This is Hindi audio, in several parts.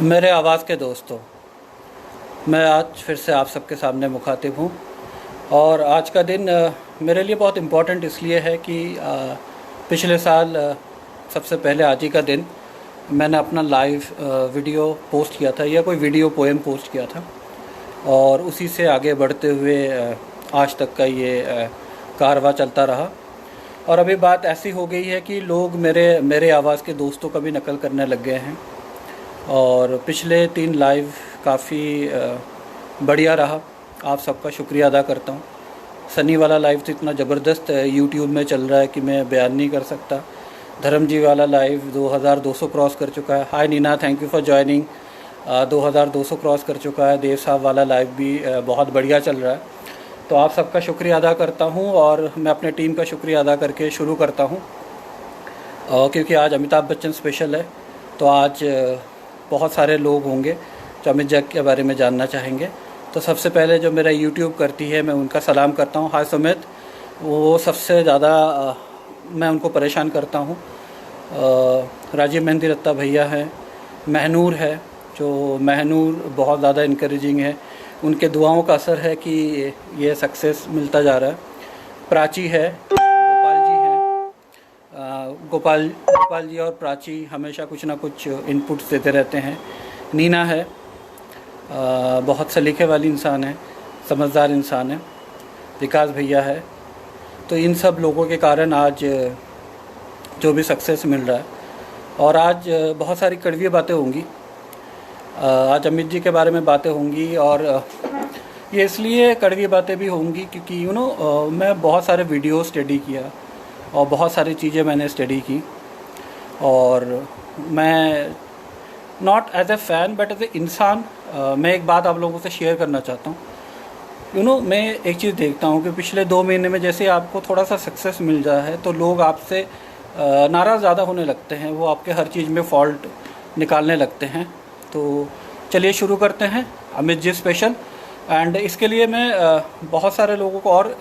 मेरे आवाज़ के दोस्तों, मैं आज फिर से आप सबके सामने मुखातिब हूँ। और आज का दिन मेरे लिए बहुत इम्पोर्टेंट इसलिए है कि पिछले साल सबसे पहले आज ही का दिन मैंने अपना लाइव वीडियो पोस्ट किया था, या कोई वीडियो पोएम पोस्ट किया था, और उसी से आगे बढ़ते हुए आज तक का ये कारवां चलता रहा। और अभी बात ऐसी हो गई है कि लोग मेरे आवाज़ के दोस्तों का भी नकल करने लग गए हैं। और पिछले 3 लाइव काफ़ी बढ़िया रहा, आप सबका शुक्रिया अदा करता हूँ। सनी वाला लाइव तो इतना ज़बरदस्त यूट्यूब में चल रहा है कि मैं बयान नहीं कर सकता। धर्म जी वाला लाइव 2200 क्रॉस कर चुका है। Hi Neena, thank you for joining. 2200 cross कर चुका है। देव साहब वाला लाइव भी बहुत बढ़िया चल रहा है। तो आप सबका शुक्रिया अदा करता हूँ, और मैं अपने टीम का शुक्रिया अदा करके शुरू करता हूँ। क्योंकि आज अमिताभ बच्चन स्पेशल है, तो आज बहुत सारे लोग होंगे जो अमित जी के बारे में जानना चाहेंगे। तो सबसे पहले जो मेरा यूट्यूब करती है, मैं उनका सलाम करता हूँ। हाय सुमित, वो सबसे ज़्यादा मैं उनको परेशान करता हूँ। राजीव मेहंदी रत्ता भैया हैं, महनूर है, जो महनूर बहुत ज़्यादा इनकरेजिंग है। उनके दुआओं का असर है कि ये सक्सेस मिलता जा रहा है। प्राची है, गोपाल जी हैं, गोपाल जी और प्राची हमेशा कुछ ना कुछ इनपुट्स देते रहते हैं। नीना है, बहुत सलीके वाली इंसान है, समझदार इंसान है। विकास भैया है। तो इन सब लोगों के कारण आज जो भी सक्सेस मिल रहा है। और आज बहुत सारी कड़वी बातें होंगी। आज अमित जी के बारे में बातें होंगी, और ये इसलिए कड़वी बातें भी होंगी क्योंकि मैं बहुत सारे वीडियो स्टडी किया और बहुत सारी चीज़ें मैंने स्टडी की। और मैं not as a fan but as a इंसान मैं एक बात आप लोगों से शेयर करना चाहता हूँ। मैं एक चीज़ देखता हूँ कि पिछले 2 महीने में जैसे आपको थोड़ा सा सक्सेस मिल जाए है तो लोग आपसे नाराज़ ज़्यादा होने लगते हैं। वो आपके हर चीज़ में फ़ॉल्ट निकालने लगते हैं। तो चलिए शुरू करते हैं अमित जी स्पेशल। एंड इसके लिए मैं बहुत सारे लोगों को और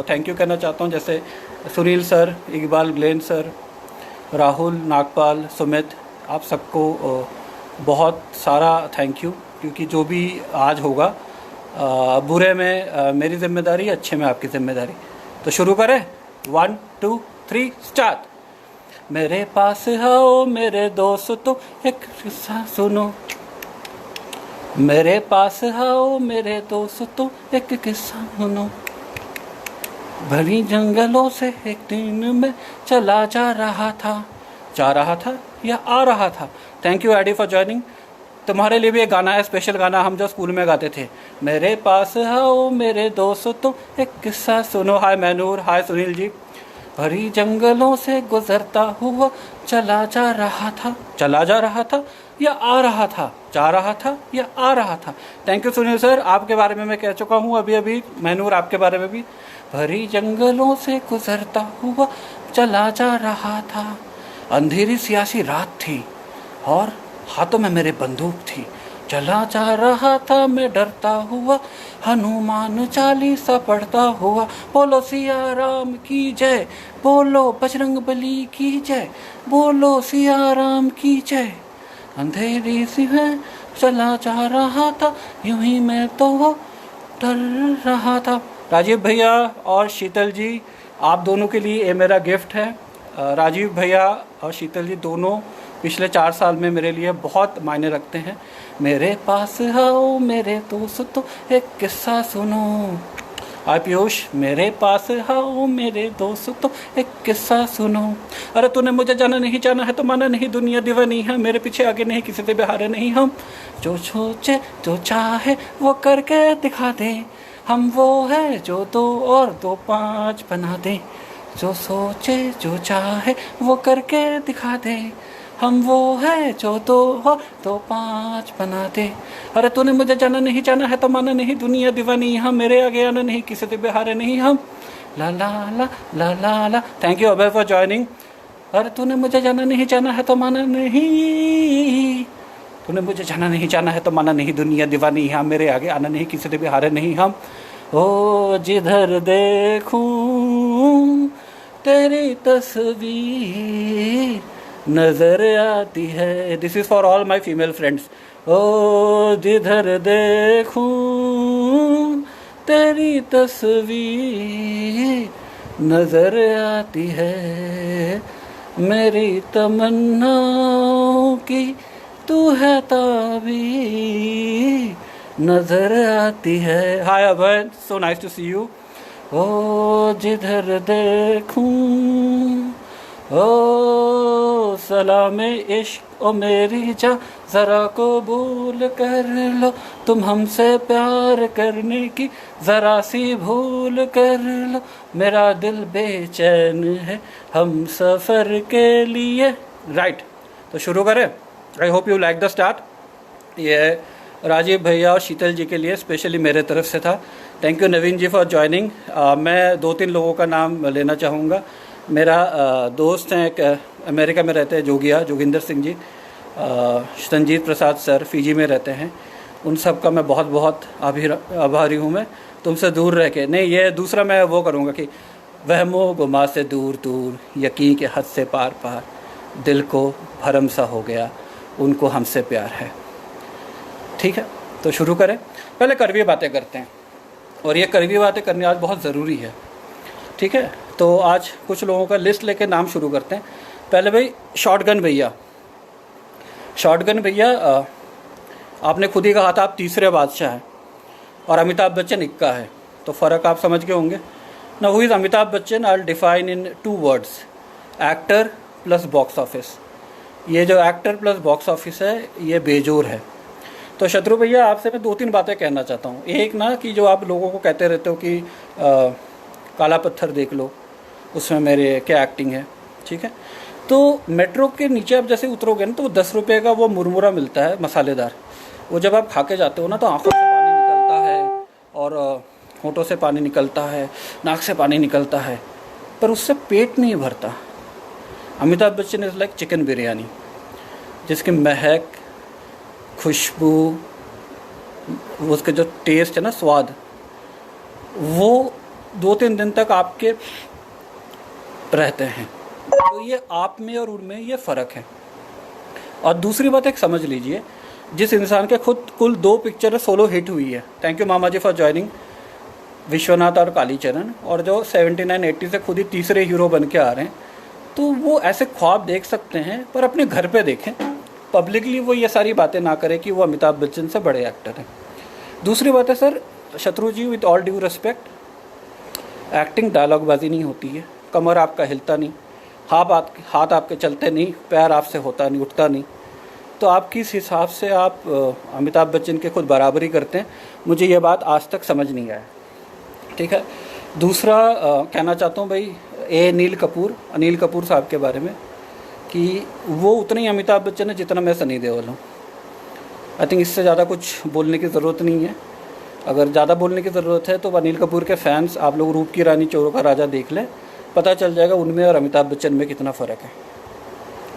थैंक यू कहना चाहता हूँ, जैसे Sunil sir, Iqbal Glenn sir, Rahul, Nagpal, Sumit, आप सबको बहुत सारा थैंक यू। क्योंकि जो भी आज होगा बुरे में मेरी जिम्मेदारी, अच्छे में आपकी जिम्मेदारी। तो शुरू करें। 1 2 3 स्टार्ट। मेरे पास आओ मेरे दोस्तों, एक किस्सा सुनो। मेरे पास आओ मेरे दोस्तों, एक किस्सा सुनो। भरी जंगलों से एक दिन मैं चला जा रहा था या आ रहा था। Thank you Eddie for joining. तुम्हारे लिए भी एक गाना है, स्पेशल गाना, हम जो स्कूल में गाते थे। मेरे पास आओ मेरे दोस्तों, एक किस्सा सुनो। हाय मैनूर, हाय सुनील जी। भरी जंगलों से गुजरता हुआ चला जा रहा था या आ रहा था, जा रहा था या आ रहा था। थैंक यू सुनील सर, आपके बारे में मैं कह चुका हूँ अभी। मैनूर, आपके बारे में भी। भरी जंगलों से गुजरता हुआ चला जा रहा था। अंधेरी सियासी रात थी और हाथों में मेरे बंदूक थी। चला जा रहा था मैं डरता हुआ, हनुमान चालीसा पढ़ता हुआ। बोलो सिया राम की जय, बोलो बजरंग बली की जय, बोलो सिया राम की जय। अंधेरी सी है चला जा रहा था, यूं ही मैं तो डर रहा था। राजीव भैया और शीतल जी, आप दोनों के लिए ये मेरा गिफ्ट है। राजीव भैया और शीतल जी दोनों पिछले 4 साल में मेरे लिए बहुत मायने रखते हैं। मेरे पास आओ मेरे दोस्तों, एक किस्सा सुनो। हाय पीयूष, मेरे पास आओ मेरे दोस्तों, एक किस्सा सुनो। अरे तूने मुझे जाना नहीं, जाना है तो माना नहीं, दुनिया दीवानी है, मेरे पीछे आगे नहीं, किसी से बिहारे नहीं हम। जो सोचे जो चाहे वो करके दिखा दे, हम वो है जो 2 और 2 5 बना दे। जो सोचे जो चाहे वो करके दिखा दे, हम वो है जो 2 और 2 5 बना दे। अरे तूने मुझे जाना नहीं, जाना है तो माना नहीं, दुनिया दीवानी हम, मेरे आगे आना नहीं, किसी से बिहारे नहीं हम। ला ला ला ला ला ला। Thank you Abhay for joining. अरे तूने मुझे जाना नहीं, जाना है तो माना नहीं, तूने मुझे जाना नहीं, जाना है तो माना नहीं, दुनिया दीवानी हम, मेरे आगे आना नहीं, किसी से बिहारे नहीं हम। ओ जिधर देखूं तेरी तस्वीर, नजर आती है। This is for all my female friends. ओ जिधर देखूं तेरी तस्वीर नजर आती है, मेरी तमन्नाओं की तू है ताबीर नजर आती है। Hi Abhay, so nice to see you. ओ जिधर देखूं, ओ सलामे इश्क ओ मेरी जान, ज़रा कबूल कर लो तुम हमसे प्यार करने की ज़रा सी भूल कर लो, मेरा दिल बेचैन है हम सफ़र के लिए। राइट, तो शुरू करें। I hope you like the start. ये राजीव भैया और शीतल जी के लिए स्पेशली मेरे तरफ से था। Thank you Naveen ji for joining. मैं 2-3 लोगों का नाम लेना चाहूँगा। मेरा दोस्त हैं, एक अमेरिका में रहते हैं, जोगिंदर सिंह जी, संजीत प्रसाद सर फीजी में रहते हैं। उन सब का मैं बहुत बहुत आभारी हूँ। मैं तुमसे दूर रह के नहीं, ये दूसरा मैं वो करूँगा कि वहमो गुमा से दूर दूर, यकीन के हद से पार पार, दिल को भरम सा हो गया उनको हमसे प्यार है। ठीक है, तो शुरू करें। पहले कड़वी बातें करते हैं, और ये कड़वी बातें करनी आज बहुत ज़रूरी है। ठीक है, तो आज कुछ लोगों का लिस्ट लेके नाम शुरू करते हैं। पहले भाई शॉटगन भैया, आपने खुद ही कहा था आप तीसरे बादशाह हैं और अमिताभ बच्चन इक्का है, तो फ़र्क आप समझ गए होंगे ना। Who is Amitabh Bachchan? I will define in 2 words, actor plus box office. ये जो एक्टर प्लस बॉक्स ऑफिस है ये बेजोर है। तो शत्रु भैया आपसे मैं 2-3 बातें कहना चाहता हूँ। एक ना, कि जो आप लोगों को कहते रहते हो कि काला पत्थर देख लो, उसमें मेरे क्या एक्टिंग है। ठीक है, तो मेट्रो के नीचे आप जैसे उतरोगे ना, तो 10 रुपये का वो मुरमुरा मिलता है मसालेदार। वो जब आप खा के जाते हो ना, तो आँखों से पानी निकलता है और होठों से पानी निकलता है, नाक से पानी निकलता है, पर उससे पेट नहीं भरता। Amitabh Bachchan is like chicken biryani, जिसकी महक, खुशबू, उसके जो टेस्ट है ना, स्वाद, वो 2-3 दिन तक आपके रहते हैं। तो ये आप में और उनमें ये फ़र्क है। और दूसरी बात एक समझ लीजिए, जिस इंसान के खुद कुल 2 पिक्चर सोलो हिट हुई है, थैंक यू मामा जी फॉर ज्वाइनिंग, विश्वनाथ और कालीचरण, और जो 79-80 से खुद ही तीसरे हीरो बन के आ रहे हैं, तो वो ऐसे ख्वाब देख सकते हैं, पर अपने घर पे देखें। पब्लिकली वो ये सारी बातें ना करें कि वो अमिताभ बच्चन से बड़े एक्टर हैं। दूसरी बात है sir, Shatru ji, with all due respect, acting डायलॉगबाजी नहीं होती है। कमर आपका हिलता नहीं, हाथ आपके चलते नहीं, पैर आपसे होता नहीं, उठता नहीं, तो आप किस हिसाब से आप अमिताभ बच्चन के खुद बराबरी करते हैं? मुझे ये बात आज तक समझ नहीं आया। ठीक है, दूसरा कहना चाहता हूँ भाई अनिल कपूर साहब के बारे में, कि वो उतने ही अमिताभ बच्चन है जितना मैं सनी देओल हूँ। आई थिंक इससे ज़्यादा कुछ बोलने की ज़रूरत नहीं है। अगर ज़्यादा बोलने की ज़रूरत है तो अनिल कपूर के फैंस, आप लोग रूप की रानी चोरों का राजा देख लें, पता चल जाएगा उनमें और अमिताभ बच्चन में कितना फ़र्क है।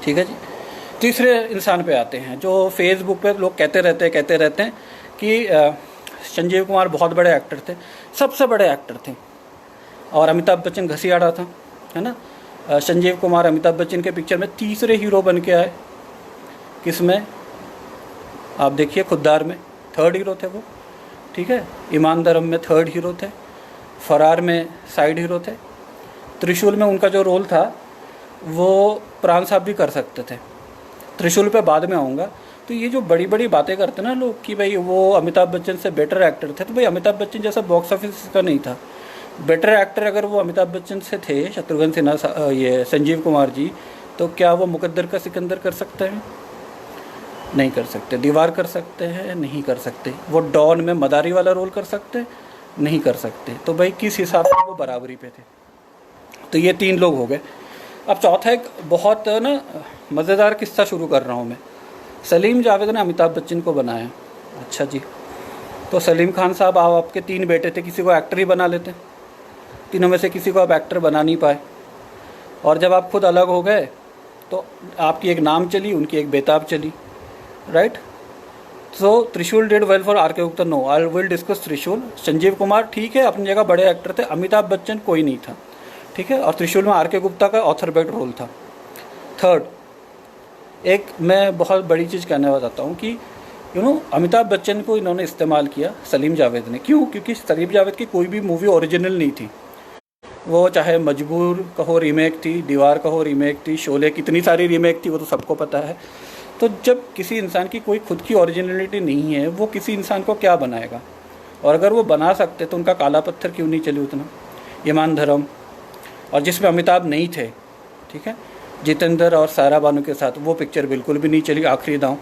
ठीक है जी। तीसरे इंसान पे आते हैं, जो फेसबुक पे लोग कहते रहते हैं कि संजीव कुमार बहुत बड़े एक्टर थे, सबसे बड़े एक्टर थे, और अमिताभ बच्चन घसीआड़ा था, है ना। संजीव कुमार अमिताभ बच्चन के पिक्चर में तीसरे हीरो बन के आए। किसमें? आप देखिए, खुद्दार में 3rd हीरो थे वो। ठीक है, ईमान धर्म में 3rd हीरो थे, फरार में साइड हीरो थे, त्रिशूल में उनका जो रोल था वो प्राण साहब भी कर सकते थे। त्रिशूल पे बाद में आऊँगा। तो ये जो बड़ी बड़ी बातें करते हैं ना लोग कि भाई वो अमिताभ बच्चन से बेटर एक्टर थे, तो भाई अमिताभ बच्चन जैसा बॉक्स ऑफिस का नहीं था। बेटर एक्टर अगर वो अमिताभ बच्चन से थे, शत्रुघ्न सिन्हा, ये संजीव कुमार जी, तो क्या वो मुकद्दर का सिकंदर कर सकते हैं? नहीं कर सकते। दीवार कर सकते हैं? नहीं कर सकते। वो डॉन में मदारी वाला रोल कर सकते? नहीं कर सकते। तो भाई किस हिसाब से वो बराबरी पे थे? तो ये 3 लोग हो गए। अब चौथा एक बहुत ना मज़ेदार किस्सा शुरू कर रहा हूँ मैं। सलीम जावेद ने अमिताभ बच्चन को बनाया। अच्छा जी, तो सलीम खान साहब, आप आपके 3 बेटे थे, किसी को एक्टर ही बना लेते। तीनों में से किसी को आप एक्टर बना नहीं पाए, और जब आप खुद अलग हो गए तो आपकी एक नाम चली, उनकी एक बेताब चली। Right, so Trishul did well for R K. Gupta. No, I will discuss Trishul. Sanjeev Kumar ठीक है, अपनी जगह बड़े एक्टर थे, अमिताभ बच्चन कोई नहीं था। ठीक है, और त्रिशूल में आर.के. गुप्ता का ऑथर बेड रोल था। 3rd, एक मैं बहुत बड़ी चीज़ कहना चाहता हूँ कि अमिताभ बच्चन को इन्होंने इस्तेमाल किया सलीम जावेद ने। क्यों? क्योंकि सलीम जावेद की कोई भी मूवी ओरिजिनल नहीं थी। वो चाहे मजबूर कहो रीमेक थी, दीवार कहो रीमेक थी, शोले कितनी सारी रीमेक थी वो तो सबको पता है। तो जब किसी इंसान की कोई खुद की ओरिजिनलिटी नहीं है, वो किसी इंसान को क्या बनाएगा? और अगर वो बना सकते तो उनका काला पत्थर क्यों नहीं चली उतना, ईमान धर्म, और जिसमें अमिताभ नहीं थे, ठीक है, जितेंद्र और सारा बानू के साथ, वो पिक्चर बिल्कुल भी नहीं चली, आखिरी दांव।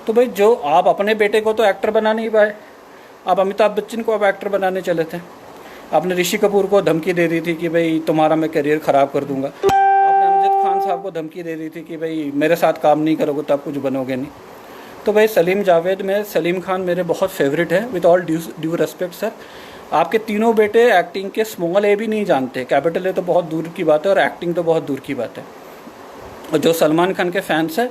तो भाई जो आप अपने बेटे को तो एक्टर बना नहीं पाए, आप अमिताभ बच्चन को आप एक्टर बनाने चले थे। आपने ऋषि कपूर को धमकी दे दी थी कि भाई तुम्हारा मैं करियर ख़राब कर दूंगा। आपने अमजद खान साहब को धमकी दे दी थी कि भाई मेरे साथ काम नहीं करोगे तो आप कुछ बनोगे नहीं। तो भाई सलीम जावेद में सलीम खान मेरे बहुत फेवरेट है, with all due respect sir. आपके तीनों बेटे एक्टिंग के स्मॉल ए भी नहीं जानते, कैपिटल ए तो बहुत दूर की बात है और एक्टिंग तो बहुत दूर की बात है। और जो सलमान खान के फैंस हैं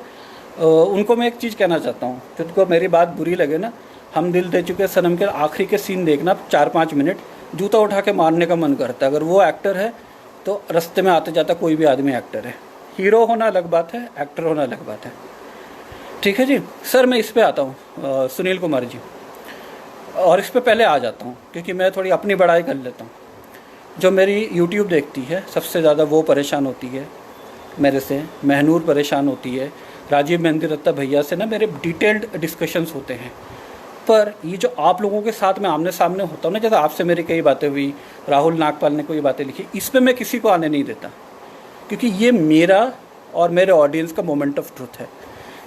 उनको मैं एक चीज़ कहना चाहता हूँ, जिनको मेरी बात बुरी लगे ना, हम दिल दे चुके सनम के आखिरी के सीन देखना 4-5 मिनट, जूता उठा के मारने का मन करता है। अगर वो एक्टर है तो रास्ते में आते जाता कोई भी आदमी एक्टर है। हीरो होना अलग बात है, एक्टर होना अलग बात है, ठीक है जी। सर मैं इस पे आता हूँ सुनील कुमार जी, और इस पे पहले आ जाता हूँ क्योंकि मैं थोड़ी अपनी बड़ाई कर लेता हूँ। जो मेरी यूट्यूब देखती है सबसे ज़्यादा वो परेशान होती है मेरे से, महनूर परेशान होती है, राजीव मेहंदी रत्ता भैया से ना मेरे डिटेल्ड डिस्कशंस होते हैं। पर ये जो आप लोगों के साथ में आमने सामने होता हूँ ना, जैसे आपसे मेरी कई बातें हुई, राहुल नागपाल ने कोई बातें लिखी, इस पर मैं किसी को आने नहीं देता क्योंकि ये मेरा और मेरे ऑडियंस का मोमेंट ऑफ ट्रुथ है।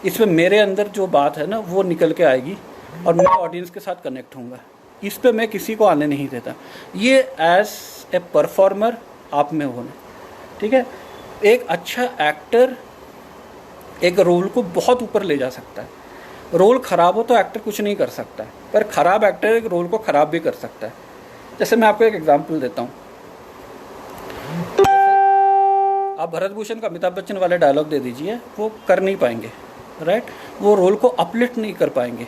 इसमें मेरे अंदर जो बात है ना वो निकल के आएगी और मैं ऑडियंस के साथ कनेक्ट होऊंगा। इस पे मैं किसी को आने नहीं देता। ये एज ए परफॉर्मर आप में होना, ठीक है। एक अच्छा एक्टर एक रोल को बहुत ऊपर ले जा सकता है। रोल ख़राब हो तो एक्टर कुछ नहीं कर सकता है, पर ख़राब एक्टर एक रोल को ख़राब भी कर सकता है। जैसे मैं आपको एक एग्जांपल देता हूँ, आप भरत भूषण का अमिताभ बच्चन वाले डायलॉग दे दीजिए, वो कर नहीं पाएंगे, राइट, वो रोल को अपलिफ्ट नहीं कर पाएंगे।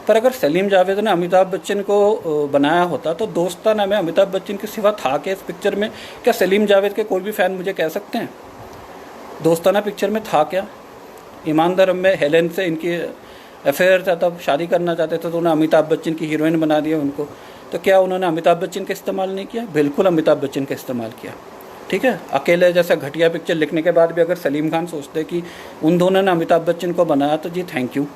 पर अगर सलीम जावेद ने अमिताभ बच्चन को बनाया होता तो दोस्ताना में अमिताभ बच्चन के सिवा था क्या इस पिक्चर में? क्या सलीम जावेद के कोई भी फ़ैन मुझे कह सकते हैं दोस्ताना पिक्चर में था क्या? ईमान धर्म में हेलेन से इनकी अफेयर था, तब शादी करना चाहते थे तो उन्होंने अमिताभ बच्चन की हीरोइन बना दिया उनको। तो क्या उन्होंने अमिताभ बच्चन का इस्तेमाल नहीं किया? बिल्कुल अमिताभ बच्चन का इस्तेमाल किया, ठीक है। अकेले जैसा घटिया पिक्चर लिखने के बाद भी अगर सलीम खान सोचते कि उन दोनों ने अमिताभ बच्चन को बनाया तो जी थैंक यू,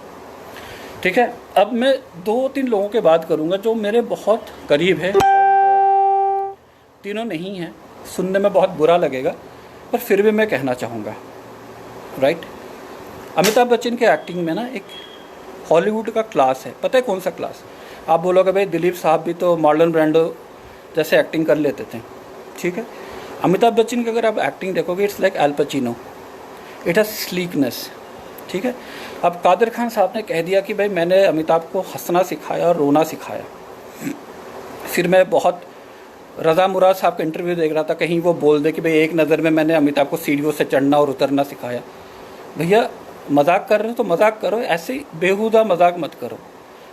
ठीक है। अब मैं 2-3 लोगों के बात करूंगा जो मेरे बहुत करीब है, तीनों नहीं हैं, सुनने में बहुत बुरा लगेगा पर फिर भी मैं कहना चाहूँगा, राइट। अमिताभ बच्चन के एक्टिंग में ना एक हॉलीवुड का क्लास है। पता है कौन सा क्लास? आप बोलोगे भाई दिलीप साहब भी तो मार्लन ब्रांडो जैसे एक्टिंग कर लेते थे, ठीक है। अमिताभ बच्चन की अगर आप एक्टिंग देखोगे it's like Al Pacino, it has sleekness, ठीक है। अब कादिर खान साहब ने कह दिया कि भाई मैंने अमिताभ को हंसना सिखाया और रोना सिखाया। फिर मैं बहुत रज़ा मुराद साहब का इंटरव्यू देख रहा था, कहीं वो बोल दे कि भाई एक नज़र में मैंने अमिताभ को सीढ़ियों से चढ़ना और उतरना सिखाया। भैया मजाक कर रहे हो तो मजाक करो, ऐसे ही बेहुदा मजाक मत करो।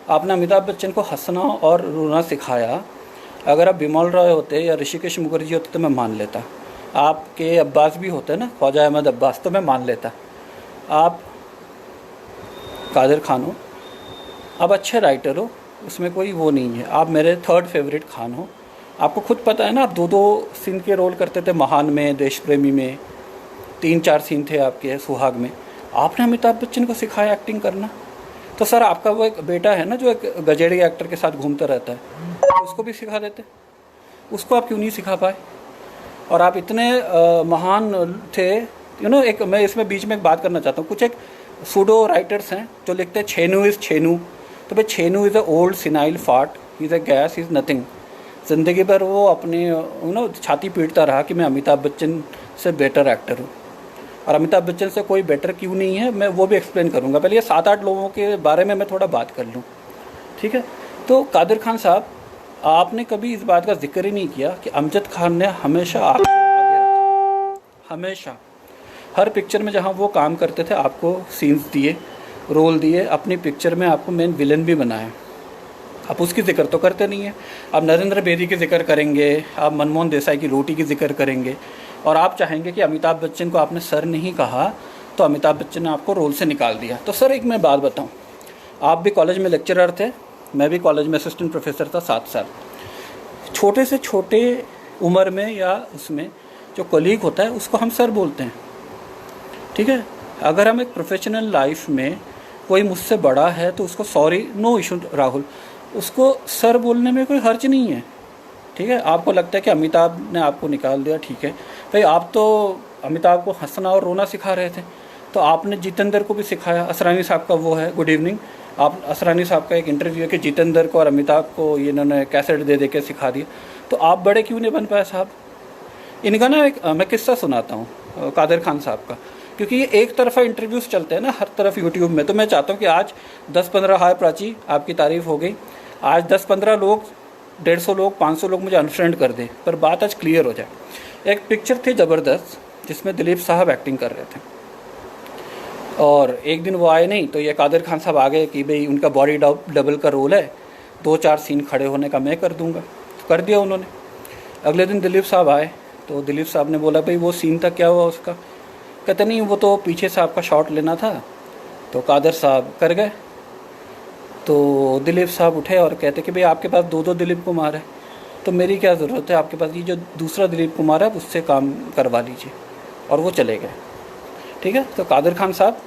आपने अमिताभ बच्चन को हंसना और रोना सिखाया। अगर आप बिमल रॉय होते या ऋषिकेश मुखर्जी होते तो मैं मान लेता, आपके अब्बास भी होते ना, ख्वाजा अहमद अब्बास, तो मैं मान लेता। आप कादिर खान हो, आप अच्छे राइटर हो, उसमें कोई वो नहीं है। आप मेरे 3rd फेवरेट खान हो। आपको खुद पता है ना, आप 2-2 सीन के रोल करते थे, महान में, देश प्रेमी में 3-4 सीन थे आपके, सुहाग में। आपने अमिताभ बच्चन को सिखाया एक्टिंग करना। तो सर आपका वो एक बेटा है ना जो एक गजेड़ी एक्टर के साथ घूमता रहता है, तो उसको भी सिखा देते, उसको आप क्यों नहीं सिखा पाए? और आप इतने महान थे, एक मैं इसमें बीच में एक बात करना चाहता हूँ। कुछ एक सूडो राइटर्स हैं जो लिखते हैं छेनू इज़ छेनू, तो भाई Chhenu is a old senile fart, is a gas, is nothing. ज़िंदगी भर वो अपनी छाती पीटता रहा कि मैं अमिताभ बच्चन से बेटर एक्टर हूँ, और अमिताभ बच्चन से कोई बेटर क्यों नहीं है मैं वो भी एक्सप्लेन करूँगा। पहले ये 7-8 लोगों के बारे में मैं थोड़ा बात कर लूँ, ठीक है। तो कादिर खान साहब, आपने कभी इस बात का जिक्र ही नहीं किया कि अमजद खान ने हमेशा आपको आगे रखा। हमेशा हर पिक्चर में जहाँ वो काम करते थे आपको सीन्स दिए, रोल दिए, अपनी पिक्चर में आपको मेन विलन भी बनाया। आप उसकी जिक्र तो करते नहीं हैं। आप नरेंद्र बेदी की जिक्र करेंगे, आप मनमोहन देसाई की रोटी की जिक्र करेंगे, और आप चाहेंगे कि अमिताभ बच्चन को आपने सर नहीं कहा तो अमिताभ बच्चन ने आपको रोल से निकाल दिया। तो सर एक मैं बात बताऊं, आप भी कॉलेज में लेक्चरर थे, मैं भी कॉलेज में असिस्टेंट प्रोफेसर था 7 साल। छोटे से छोटे उम्र में या उसमें जो कलीग होता है उसको हम सर बोलते हैं, ठीक है। अगर हम एक प्रोफेशनल लाइफ में कोई मुझसे बड़ा है तो उसको सॉरी, नो इशू राहुल, उसको सर बोलने में कोई हर्ज नहीं है, ठीक है। आपको लगता है कि अमिताभ ने आपको निकाल दिया, ठीक है भाई, आप तो अमिताभ को हंसना और रोना सिखा रहे थे, तो आपने जितेंद्र को भी सिखाया। असरानी साहब का वो है, गुड इवनिंग, आप असरानी साहब का एक इंटरव्यू है कि जितेंद्र को और अमिताभ को ये इन्होंने कैसेट दे दे के सिखा दिया, तो आप बड़े क्यों नहीं बन पाए साहब। इनका ना एक मैं किस्सा सुनाता हूँ कादिर खान साहब का, क्योंकि ये एक तरफा इंटरव्यूज़ चलते हैं ना हर तरफ यूट्यूब में। तो मैं चाहता हूँ कि आज 10-15 हाय प्राची, आपकी तारीफ़ हो गई, आज 10-15 लोग, 150 लोग, 500 लोग मुझे अनफ्रेंड कर दें, पर बात आज क्लियर हो जाए। एक पिक्चर थी ज़बरदस्त जिसमें दिलीप साहब एक्टिंग कर रहे थे, और एक दिन वो आए नहीं, तो ये कादिर खान साहब आ गए कि भाई उनका बॉडी डबल का रोल है, 2-4 सीन खड़े होने का मैं कर दूंगा। तो कर दिया उन्होंने। अगले दिन दिलीप साहब आए, तो दिलीप साहब ने बोला भाई वो सीन था, क्या हुआ उसका। कहते नहीं वो तो पीछे से आपका शॉट लेना था। तो कादिर साहब कर गए। तो दिलीप साहब उठे और कहते कि भाई आपके पास 2-2 दिलीप कुमार है, तो मेरी क्या ज़रूरत है, आपके पास ये जो दूसरा दिलीप कुमार है उससे काम करवा लीजिए। और वो चले गए, ठीक है। तो कादिर खान साहब,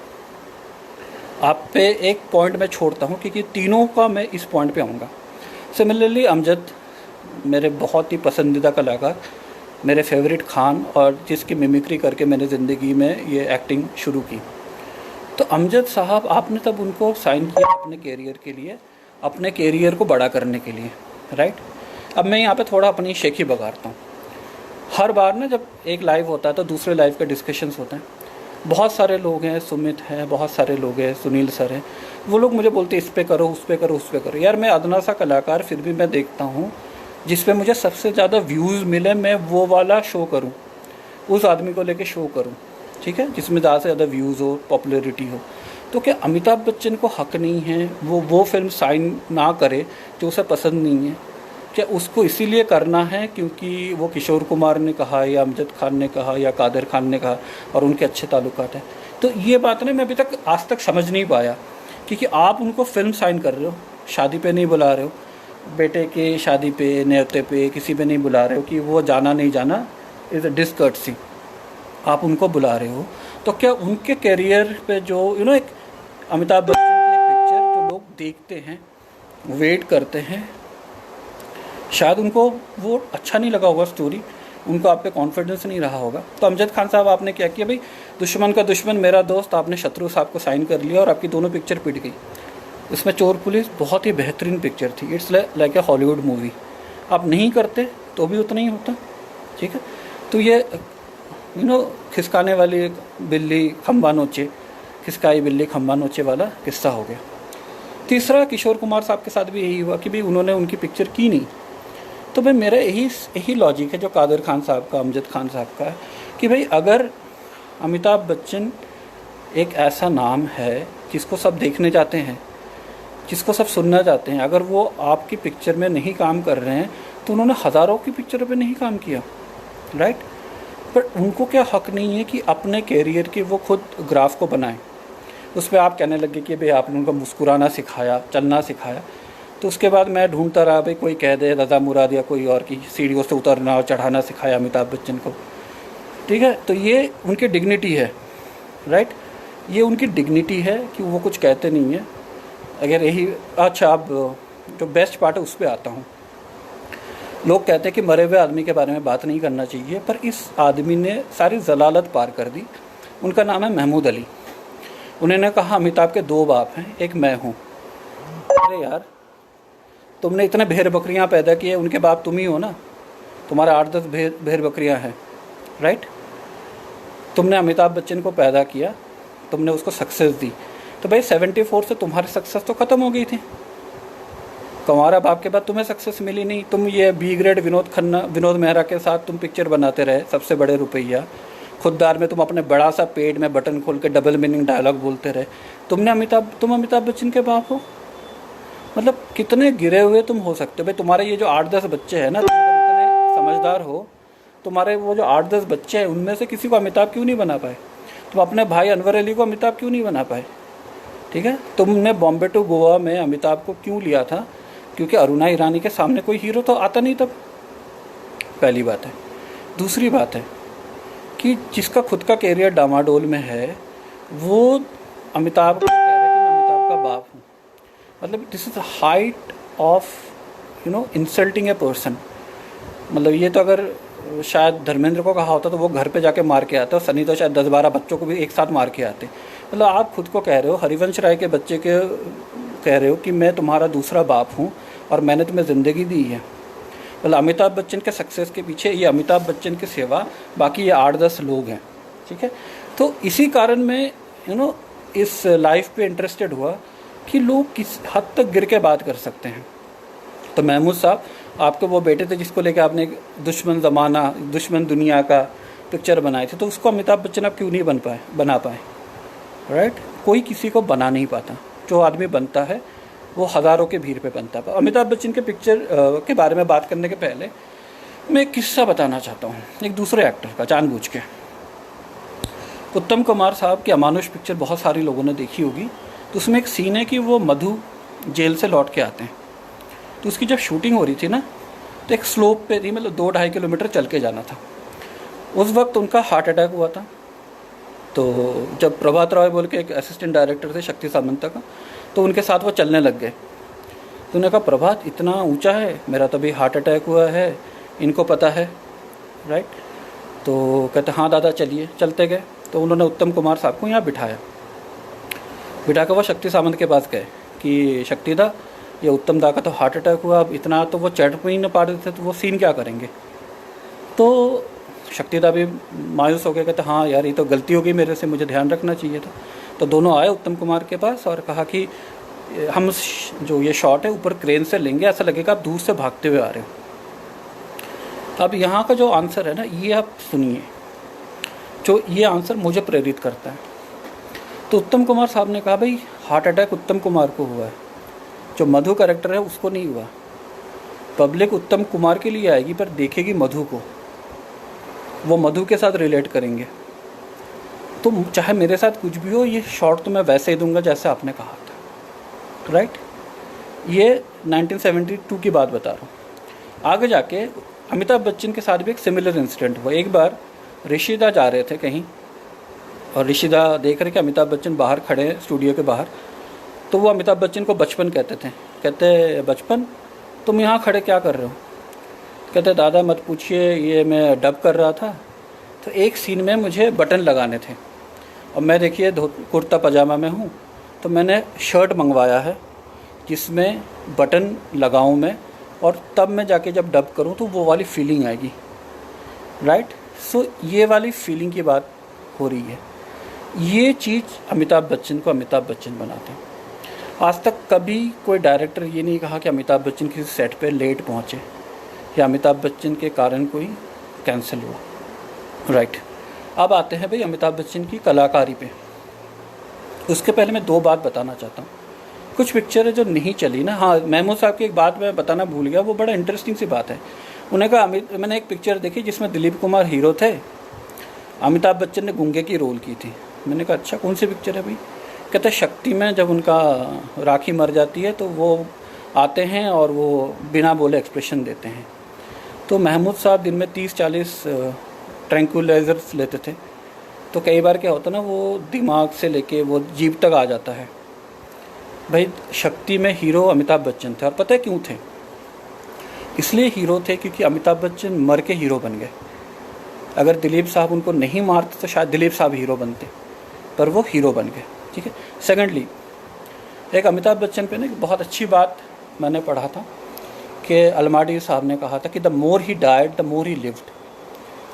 आप पे एक पॉइंट मैं छोड़ता हूँ क्योंकि तीनों का मैं इस पॉइंट पे आऊँगा। सिमिलरली अमजद मेरे बहुत ही पसंदीदा कलाकार, मेरे फेवरेट खान, और जिसकी मिमिक्री करके मैंने ज़िंदगी में ये एक्टिंग शुरू की। तो अमजद साहब, आपने तब उनको साइन किया अपने कैरियर के लिए, अपने कैरियर को बड़ा करने के लिए, राइट। अब मैं यहाँ पे थोड़ा अपनी शेखी बघारता हूँ। हर बार ना जब एक लाइव होता है तो दूसरे लाइव के डिस्कशंस होते हैं। बहुत सारे लोग हैं, सुमित हैं, बहुत सारे लोग हैं, सुनील सर हैं, वो लोग मुझे बोलते इस पे करो, उस पे करो, उस पे करो। यार मैं अदना सा कलाकार, फिर भी मैं देखता हूँ जिस पे मुझे सबसे ज़्यादा व्यूज़ मिले मैं वो वाला शो करूँ, उस आदमी को लेके शो करूँ, ठीक है, जिसमें ज़्यादा से ज़्यादा व्यूज़ हो, पॉपुलैरिटी हो। तो क्या अमिताभ बच्चन को हक नहीं है वो फिल्म साइन ना करे जो उसे पसंद नहीं है? क्या उसको इसीलिए करना है क्योंकि वो किशोर कुमार ने कहा या अमजद खान ने कहा या कादिर खान ने कहा और उनके अच्छे ताल्लुकात हैं? तो ये बात ना मैं अभी तक आज तक समझ नहीं पाया, क्योंकि आप उनको फिल्म साइन कर रहे हो, शादी पे नहीं बुला रहे हो, बेटे के शादी पे, न्योते पे, किसी पे नहीं बुला रहे हो कि वो जाना नहीं जाना इज़ अ डिसकर्टसी, आप उनको बुला रहे हो। तो क्या उनके करियर पे जो एक अमिताभ बच्चन की एक पिक्चर जो लोग देखते हैं, वेट करते हैं, शायद उनको वो अच्छा नहीं लगा होगा स्टोरी, उनको आप पे कॉन्फिडेंस नहीं रहा होगा। तो अमजद खान साहब आपने क्या किया भाई, दुश्मन का दुश्मन मेरा दोस्त, आपने शत्रु साहब को साइन कर लिया और आपकी दोनों पिक्चर पिट गई। इसमें चोर पुलिस बहुत ही बेहतरीन पिक्चर थी, it's like a Hollywood movie. आप नहीं करते तो भी उतना ही होता, ठीक है। तो ये खिसकाने वाली बिल्ली खंबा नोचे, खिसकाई बिल्ली खंबा नोचे वाला किस्सा हो गया। तीसरा, किशोर कुमार साहब के साथ भी यही हुआ कि भाई उन्होंने उनकी पिक्चर की नहीं। तो भाई मेरा यही लॉजिक है जो कादिर खान साहब का, अमजद खान साहब का है कि भाई अगर अमिताभ बच्चन एक ऐसा नाम है जिसको सब देखने जाते हैं, जिसको सब सुनना चाहते हैं, अगर वो आपकी पिक्चर में नहीं काम कर रहे हैं तो उन्होंने हज़ारों की पिक्चरों पे नहीं काम किया, राइट। पर उनको क्या हक नहीं है कि अपने कैरियर की वो खुद ग्राफ को बनाएं। उस पर आप कहने लगे कि भाई आपने उनको मुस्कुराना सिखाया, चलना सिखाया। तो उसके बाद मैं ढूंढता रहा भाई कोई कह दे रज़ा मुराद या कोई और की सीढ़ियों से उतरना और चढ़ाना सिखाया अमिताभ बच्चन को, ठीक है। तो ये उनकी डिग्निटी है, राइट, ये उनकी डिग्निटी है कि वो कुछ कहते नहीं है। अगर यही अच्छा, अब जो बेस्ट पार्ट है उस पर आता हूँ। लोग कहते हैं कि मरे हुए आदमी के बारे में बात नहीं करना चाहिए, पर इस आदमी ने सारी जलालत पार कर दी। उनका नाम है महमूद अली। उन्होंने कहा अमिताभ के 2 बाप हैं, एक मैं हूँ। अरे यार, तुमने इतने भेड़ बकरियाँ पैदा किए, उनके बाप तुम ही हो ना, तुम्हारा 8-10 भेड़ बकरियाँ हैं, राइट। तुमने अमिताभ बच्चन को पैदा किया, तुमने उसको सक्सेस दी, तो भाई 74 से तुम्हारी सक्सेस तो ख़त्म हो गई थी। तुम्हारा बाप के बाद तुम्हें सक्सेस मिली नहीं। तुम ये बी ग्रेड विनोद मेहरा के साथ तुम पिक्चर बनाते रहे, सबसे बड़े रुपया, खुददार में तुम अपने बड़ा सा पेट में बटन खोल के डबल मीनिंग डायलॉग बोलते रहे। तुम अमिताभ बच्चन के बाप हो। मतलब कितने गिरे हुए तुम हो सकते हो भाई। तुम्हारे ये जो 8-10 बच्चे हैं ना, तुम अगर इतने समझदार हो, तुम्हारे वो जो 8-10 बच्चे हैं उनमें से किसी को अमिताभ क्यों नहीं बना पाए? तुम अपने भाई अनवर अली को अमिताभ क्यों नहीं बना पाए? ठीक है, तुमने बॉम्बे टू गोवा में अमिताभ को क्यों लिया था? क्योंकि अरुणा ईरानी के सामने कोई हीरो तो आता नहीं तब, पहली बात है। दूसरी बात है कि जिसका खुद का कैरियर डामाडोल में है वो अमिताभ को कह रहा है कि मैं अमिताभ का बाप हूँ। मतलब this is the height of insulting a person. मतलब ये तो अगर शायद धर्मेंद्र को कहा होता तो वो घर पे जाके मार के आता, और सनी तो शायद 10-12 बच्चों को भी एक साथ मार के आते। मतलब आप खुद को कह रहे हो, हरिवंश राय के बच्चे के कह रहे हो कि मैं तुम्हारा दूसरा बाप हूँ और मैंने तुम्हें ज़िंदगी दी है। मतलब अमिताभ बच्चन के सक्सेस के पीछे ये अमिताभ बच्चन के सिवा बाकी ये 8-10 लोग हैं। ठीक है, तो इसी कारण मैं इस लाइफ पे इंटरेस्टेड हुआ कि लोग किस हद तक गिर के बात कर सकते हैं। तो महमूद साहब, आपके वो बेटे थे जिसको लेकर आपने दुश्मन ज़माना, दुश्मन दुनिया का पिक्चर बनाए थे, तो उसको अमिताभ बच्चन आप क्यों नहीं बना पाए? राइट, कोई किसी को बना नहीं पाता। जो आदमी बनता है वो हज़ारों के भीड़ पे बनता है। अमिताभ बच्चन के पिक्चर के बारे में बात करने के पहले मैं एक किस्सा बताना चाहता हूँ, एक दूसरे एक्टर का, जानबूझ के। उत्तम कुमार साहब की अमानुष पिक्चर बहुत सारी लोगों ने देखी होगी। तो उसमें एक सीन है कि वो मधु जेल से लौट के आते हैं। तो उसकी जब शूटिंग हो रही थी ना, तो एक स्लोप पे थी, मतलब 2-2.5 किलोमीटर चल के जाना था। उस वक्त उनका हार्ट अटैक हुआ था। तो जब प्रभात रॉय बोल के एक असिस्टेंट डायरेक्टर थे शक्ति सामंत का, तो उनके साथ वो चलने लग गए। तो उन्होंने कहा, प्रभात इतना ऊंचा है, मेरा तो अभी हार्ट अटैक हुआ है, इनको पता है। राइट, तो कहते हाँ दादा चलिए। चलते गए तो उन्होंने उत्तम कुमार साहब को यहाँ बिठा कर वो शक्ति सामंत के पास गए कि शक्ति दा, ये उत्तम दा का तो हार्ट अटैक हुआ, अब इतना तो वो चढ़ भी नहीं पा रहे थे, तो वो सीन क्या करेंगे? तो शक्ति दा भी मायूस हो गए, कहते हाँ यार ये तो गलती हो गई मेरे से, मुझे ध्यान रखना चाहिए था। तो दोनों आए उत्तम कुमार के पास और कहा कि हम जो ये शॉट है ऊपर क्रेन से लेंगे, ऐसा लगेगा आप दूर से भागते हुए आ रहे हो। अब यहाँ का जो आंसर है ना, ये आप सुनिए, जो ये आंसर मुझे प्रेरित करता है। तो उत्तम कुमार साहब ने कहा, भाई हार्ट अटैक उत्तम कुमार को हुआ है, जो मधु कैरेक्टर है उसको नहीं हुआ। पब्लिक उत्तम कुमार के लिए आएगी पर देखेगी मधु को, वो मधु के साथ रिलेट करेंगे। तो चाहे मेरे साथ कुछ भी हो, ये शॉट तो मैं वैसे ही दूंगा जैसे आपने कहा था। राइट, ये 1972 की बात बता रहा हूँ। आगे जाके अमिताभ बच्चन के साथ भी एक सिमिलर इंसिडेंट हुआ। एक बार ऋषिदा जा रहे थे कहीं, और ऋषिदा देख रहे कि अमिताभ बच्चन बाहर खड़े हैं स्टूडियो के बाहर। तो वो अमिताभ बच्चन को बचपन कहते थे। कहते, बचपन तुम यहाँ खड़े क्या कर रहे हो? कहते, दादा मत पूछिए, ये मैं डब कर रहा था, तो एक सीन में मुझे बटन लगाने थे, और मैं देखिए कुर्ता पजामा में हूँ, तो मैंने शर्ट मंगवाया है जिसमें बटन लगाऊँ मैं, और तब मैं जाके जब डब करूँ तो वो वाली फीलिंग आएगी। राइट, सो ये वाली फीलिंग की बात हो रही है। ये चीज़ अमिताभ बच्चन को अमिताभ बच्चन बनाते हैं। आज तक कभी कोई डायरेक्टर ये नहीं कहा कि अमिताभ बच्चन किसी सेट पे लेट पहुँचे या अमिताभ बच्चन के कारण कोई कैंसिल हुआ। राइट, अब आते हैं भाई अमिताभ बच्चन की कलाकारी पे। उसके पहले मैं 2 बात बताना चाहता हूँ। कुछ पिक्चर है जो नहीं चली ना। हाँ, महमूद साहब की एक बात मैं बताना भूल गया, वो बड़ा इंटरेस्टिंग सी बात है। उन्हें कहा, मैंने एक पिक्चर देखी जिसमें दिलीप कुमार हीरो थे, अमिताभ बच्चन ने गूंगे की रोल की थी। मैंने कहा अच्छा कौन सी पिक्चर है भाई? कहते शक्ति में जब उनका राखी मर जाती है तो वो आते हैं और वो बिना बोले एक्सप्रेशन देते हैं। तो महमूद साहब दिन में 30-40 ट्रैंक्विलाइजर्स लेते थे। तो कई बार क्या होता ना, वो दिमाग से लेके वो जीभ तक आ जाता है। भाई शक्ति में हीरो अमिताभ बच्चन थे, और पता है क्यों थे? इसलिए हीरो थे क्योंकि अमिताभ बच्चन मर के हीरो बन गए। अगर दिलीप साहब उनको नहीं मारते तो शायद दिलीप साहब हीरो बनते, पर वो हीरो बन गए। ठीक है। सेकेंडली, एक अमिताभ बच्चन पे ना एक बहुत अच्छी बात मैंने पढ़ा था कि अलमाडी साहब ने कहा था कि the more he died the more he lived.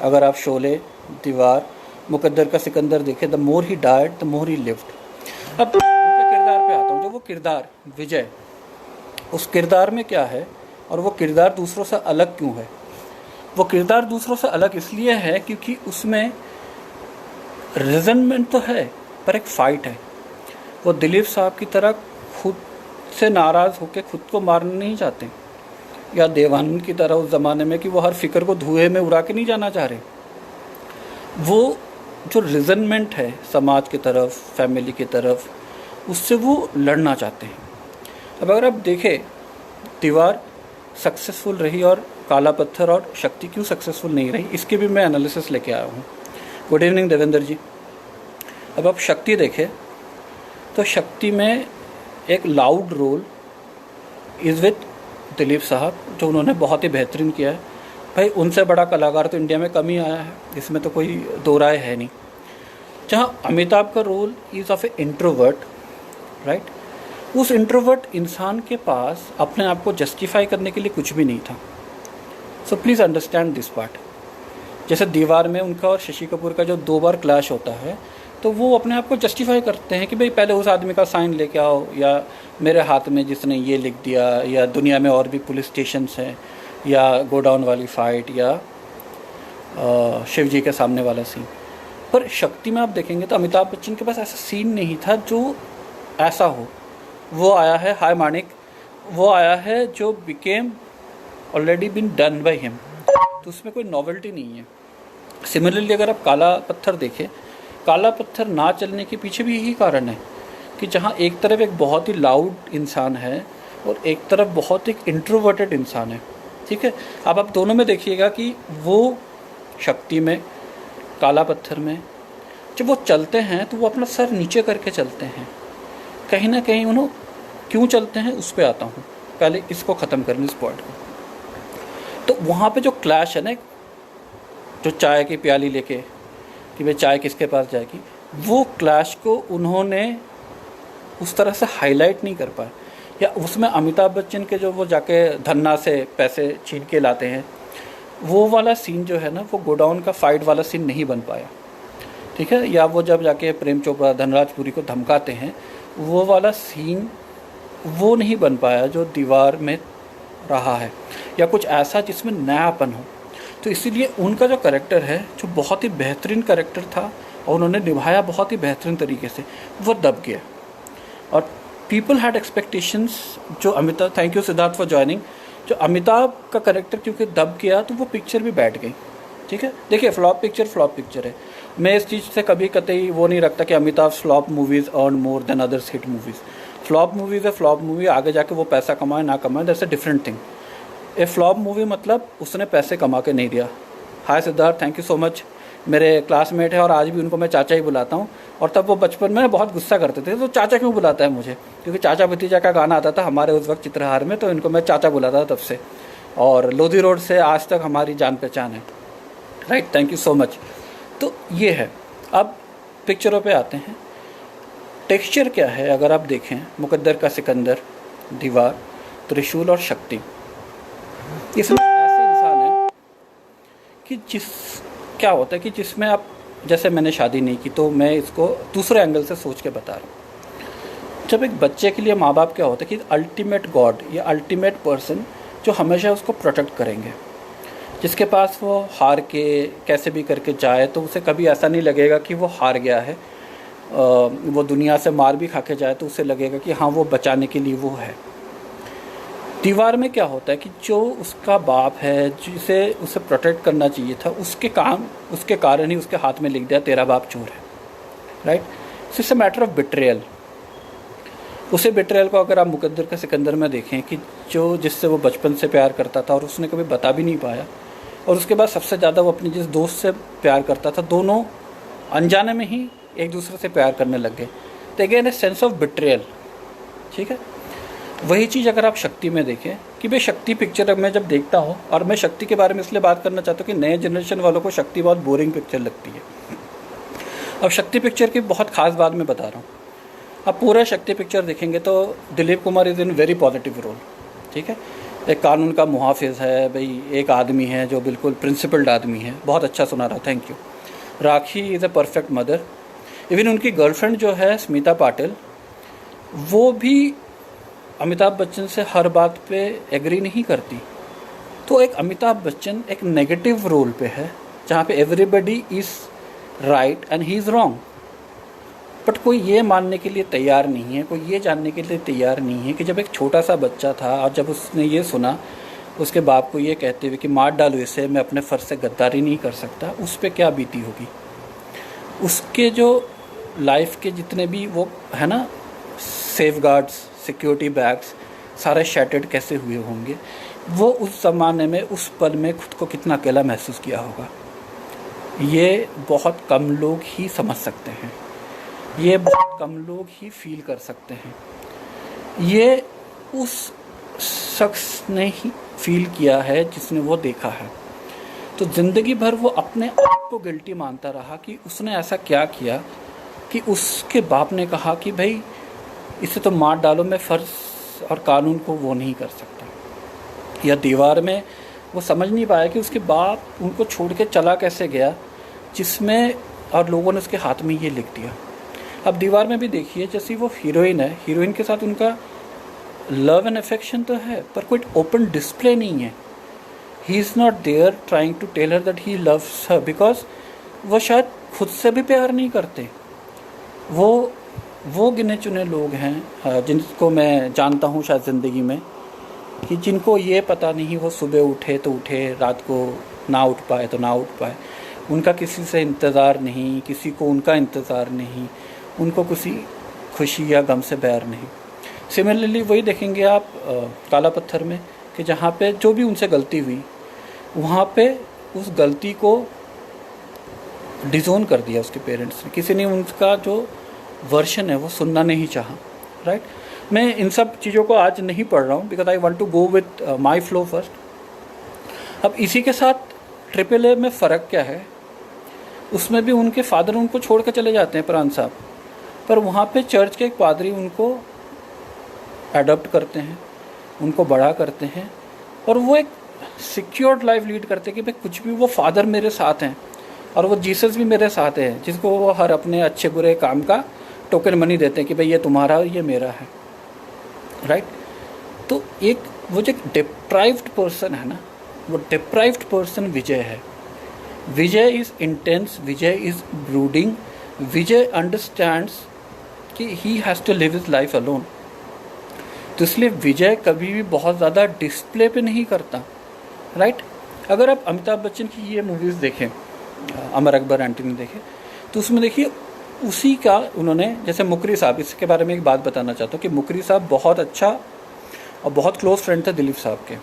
अगर आप शोले, दीवार, मुकद्दर का सिकंदर देखें, the more he died the more he lived. अब उनके किरदार पे आता हूँ। जो वो किरदार विजय, उस किरदार में क्या है और वो किरदार दूसरों से अलग क्यों है? वो किरदार दूसरों से अलग इसलिए है क्योंकि उसमें रिजनमेंट तो है पर एक फ़ाइट है। वो दिलीप साहब की तरह खुद से नाराज़ होकर खुद को मारना नहीं चाहते, या देवानंद की तरह उस ज़माने में कि वो हर फिक्र को धुएं में उड़ा के नहीं जाना चाह रहे। वो जो रिजनमेंट है समाज की तरफ, फैमिली की तरफ, उससे वो लड़ना चाहते हैं। अब अगर आप देखें दीवार सक्सेसफुल रही और काला पत्थर और शक्ति क्यों सक्सेसफुल नहीं रही, इसके भी मैं एनालिसिस लेके आया हूँ। Good evening Devendra ji. अब आप शक्ति देखें तो शक्ति में एक loud role is with Dilip साहब, जो उन्होंने बहुत ही बेहतरीन किया है। भाई उनसे बड़ा कलाकार तो इंडिया में कम ही आया है, इसमें तो कोई दो राय है नहीं। जहाँ अमिताभ का role is of a introvert, right, उस इंट्रोवर्ट इंसान के पास अपने आप को जस्टिफाई करने के लिए कुछ भी नहीं था। So please understand this part. जैसे दीवार में उनका और शशि कपूर का जो 2 बार क्लैश होता है, तो वो अपने आप को जस्टिफाई करते हैं कि भाई पहले उस आदमी का साइन लेके आओ, या मेरे हाथ में जिसने ये लिख दिया, या दुनिया में और भी पुलिस स्टेशंस हैं, या गोडाउन वाली फाइट, या शिव जी के सामने वाला सीन। पर शक्ति में आप देखेंगे तो अमिताभ बच्चन के पास ऐसा सीन नहीं था जो ऐसा हो। वो आया है, हाय मानिक, वो आया है जो became already been done by him, तो उसमें कोई नॉवेल्टी नहीं है। सिमिलरली अगर आप काला पत्थर देखें, काला पत्थर ना चलने के पीछे भी यही कारण है कि जहाँ एक तरफ एक बहुत ही लाउड इंसान है और एक तरफ बहुत एक इंट्रोवर्टेड इंसान है, ठीक है। अब आप दोनों में देखिएगा कि वो शक्ति में, काला पत्थर में जब वो चलते हैं तो वो अपना सर नीचे करके चलते हैं। कहीं ना कहीं उन्होंने क्यों चलते हैं उस पर आता हूँ, पहले इसको ख़त्म कर लूँ इस पॉइंट को। तो वहाँ पे जो क्लैश है ना, जो चाय की प्याली लेके कि भाई चाय किसके पास जाएगी, वो क्लैश को उन्होंने उस तरह से हाईलाइट नहीं कर पाए। या उसमें अमिताभ बच्चन के जो वो जाके धन्ना से पैसे छीन के लाते हैं, वो वाला सीन जो है ना, वो गोडाउन का फाइट वाला सीन नहीं बन पाया, ठीक है। या वो जब जाके प्रेम चोपड़ा धनराज पुरी को धमकाते हैं, वो वाला सीन वो नहीं बन पाया जो दीवार में रहा है, या कुछ ऐसा जिसमें नयापन हो। तो इसीलिए उनका जो कैरेक्टर है, जो बहुत ही बेहतरीन कैरेक्टर था और उन्होंने निभाया बहुत ही बेहतरीन तरीके से, वो दब गया। और पीपल हैड एक्सपेक्टेशंस जो Amitabh, thank you Siddharth for joining, जो अमिताभ का कैरेक्टर क्योंकि दब गया तो वो पिक्चर भी बैठ गई, ठीक है। देखिए फ्लॉप पिक्चर है। मैं इस चीज़ से कभी कतई वो नहीं रखता कि Amitabh flop movies earn more than others hit movies. Flop movies है फ्लॉप मूवी, आगे जाके वो पैसा कमाए ना कमाए, that's a different thing. A flop movie मतलब उसने पैसे कमा के नहीं दिया। Hi Siddharth, thank you so much. मेरे क्लासमेट है और आज भी उनको मैं चाचा ही बुलाता हूँ। और तब वो बचपन में बहुत गुस्सा करते थे, तो चाचा क्यों बुलाता है मुझे, क्योंकि चाचा भतीजा का गाना आता था हमारे उस वक्त चित्रहार में, तो इनको मैं चाचा बुलाता था तब से। और लोधी रोड से आज तक हमारी जान पहचान है, right, thank you so much. तो ये है। अब पिक्चरों पे आते हैं। टेक्सचर क्या है अगर आप देखें, मुकद्दर का सिकंदर, दीवार, त्रिशूल और शक्ति, इसमें ऐसे इंसान है कि क्या होता है कि जिसमें आप, जैसे मैंने शादी नहीं की तो मैं इसको दूसरे एंगल से सोच के बता रहा हूँ। जब एक बच्चे के लिए माँ बाप क्या होता है कि अल्टीमेट गॉड या अल्टीमेट पर्सन जो हमेशा उसको प्रोटेक्ट करेंगे, जिसके पास वो हार के कैसे भी करके जाए तो उसे कभी ऐसा नहीं लगेगा कि वो हार गया है। वो दुनिया से मार भी खा के जाए तो उसे लगेगा कि हाँ वो बचाने के लिए वो है। दीवार में क्या होता है कि जो उसका बाप है जिसे उसे प्रोटेक्ट करना चाहिए था, उसके कारण ही उसके हाथ में लिख दिया तेरा बाप चोर है, right. It's a matter of betrayal. उसे बिट्रेयल को अगर आप मुकद्दर का सिकंदर में देखें कि जो जिससे वो बचपन से प्यार करता था और उसने कभी बता भी नहीं पाया, और उसके बाद सबसे ज़्यादा वो अपने जिस दोस्त से प्यार करता था, दोनों अनजाने में ही एक दूसरे से प्यार करने लग गए। तो again a sense of betrayal, ठीक है। वही चीज़ अगर आप शक्ति में देखें कि भाई शक्ति पिक्चर मैं जब देखता हूँ, और मैं शक्ति के बारे में इसलिए बात करना चाहता हूँ कि नए जनरेशन वालों को शक्ति बहुत बोरिंग पिक्चर लगती है। अब शक्ति पिक्चर की बहुत खास बात मैं बता रहा हूँ। अब पूरा शक्ति पिक्चर देखेंगे तो Dilip Kumar is in very positive role, ठीक है। एक कानून का मुहाफिज है भाई, एक आदमी है जो बिल्कुल प्रिंसिपल्ड आदमी है। बहुत अच्छा सुना रहा, thank you. Rakhi is a perfect mother. Even उनकी गर्लफ्रेंड जो है स्मिता पाटिल, वो भी अमिताभ बच्चन से हर बात पे एग्री नहीं करती। तो एक अमिताभ बच्चन एक नेगेटिव रोल पे है जहाँ पे everybody is right and he is wrong, but कोई ये मानने के लिए तैयार नहीं है, कोई ये जानने के लिए तैयार नहीं है कि जब एक छोटा सा बच्चा था और जब उसने ये सुना उसके बाप को ये कहते हुए कि मार डालो इसे, मैं अपने फ़र्ज से गद्दारी नहीं कर सकता, उस पर क्या बीती होगी। उसके जो लाइफ के जितने भी वो है ना सेफ गार्ड्स, सिक्योरिटी बैग्स, सारे शैटर्ड कैसे हुए होंगे, वो उस ज़माने में उस पल में खुद को कितना अकेला महसूस किया होगा। ये बहुत कम लोग ही समझ सकते हैं, ये बहुत कम लोग ही फील कर सकते हैं। ये उस शख्स ने ही फील किया है जिसने वो देखा है। तो ज़िंदगी भर वो अपने आप को गिल्टी मानता रहा कि उसने ऐसा क्या किया कि उसके बाप ने कहा कि भाई इसे तो मार डालो, मैं फ़र्ज़ और कानून को वो नहीं कर सकता। या दीवार में वो समझ नहीं पाया कि उसके बाप उनको छोड़ के चला कैसे गया, जिसमें और लोगों ने उसके हाथ में ये लिख दिया। अब दीवार में भी देखिए, जैसी वो हीरोइन है, हीरोइन के साथ उनका लव एंड अफेक्शन तो है, पर कोई ओपन डिस्प्ले नहीं है। He is not there trying to tell her that he loves her, because वो शायद खुद से भी प्यार नहीं करते। वो गिने चुने लोग हैं जिनको मैं जानता हूँ शायद ज़िंदगी में, कि जिनको ये पता नहीं वो सुबह उठे तो उठे, रात को ना उठ पाए तो ना उठ पाए। उनका किसी से इंतज़ार नहीं, किसी को उनका इंतज़ार नहीं, उनको किसी खुशी या गम से बैर नहीं। सिमिलरली वही देखेंगे आप काला पत्थर में, कि जहाँ पे जो भी उनसे गलती हुई, वहाँ पे उस गलती को डिज़ोन कर दिया उसके पेरेंट्स ने। किसी ने उनका जो वर्शन है वो सुनना नहीं चाहा, राइट। मैं इन सब चीज़ों को आज नहीं पढ़ रहा हूँ, because I want to go with my flow first. अब इसी के साथ AAA में फ़र्क क्या है, उसमें भी उनके फादर उनको छोड़ कर चले जाते हैं, प्राण साहब, पर वहाँ पे चर्च के एक पादरी उनको अडॉप्ट करते हैं, उनको बड़ा करते हैं, और वो एक सिक्योर्ड लाइफ लीड करते हैं कि भाई कुछ भी, वो फादर मेरे साथ हैं और वो जीसस भी मेरे साथ है, जिसको वो हर अपने अच्छे बुरे काम का टोकन मनी देते हैं कि भाई ये तुम्हारा, ये मेरा है, राइट। तो एक वो जो डिप्राइव्ड पर्सन है ना, वो डिप्राइव्ड पर्सन विजय है। Vijay is intense, Vijay is brooding, Vijay understands कि he has to live his life alone. तो इसलिए विजय कभी भी बहुत ज़्यादा डिस्प्ले पे नहीं करता, राइट। अगर आप अमिताभ बच्चन की ये मूवीज़ देखें, अमर अकबर एंटनी देखें, तो उसमें देखिए उसी का उन्होंने, जैसे मुकरी साहब, इसके बारे में एक बात बताना चाहता हूँ कि मुकरी साहब बहुत अच्छा और बहुत क्लोज फ्रेंड थे दिलीप साहब के,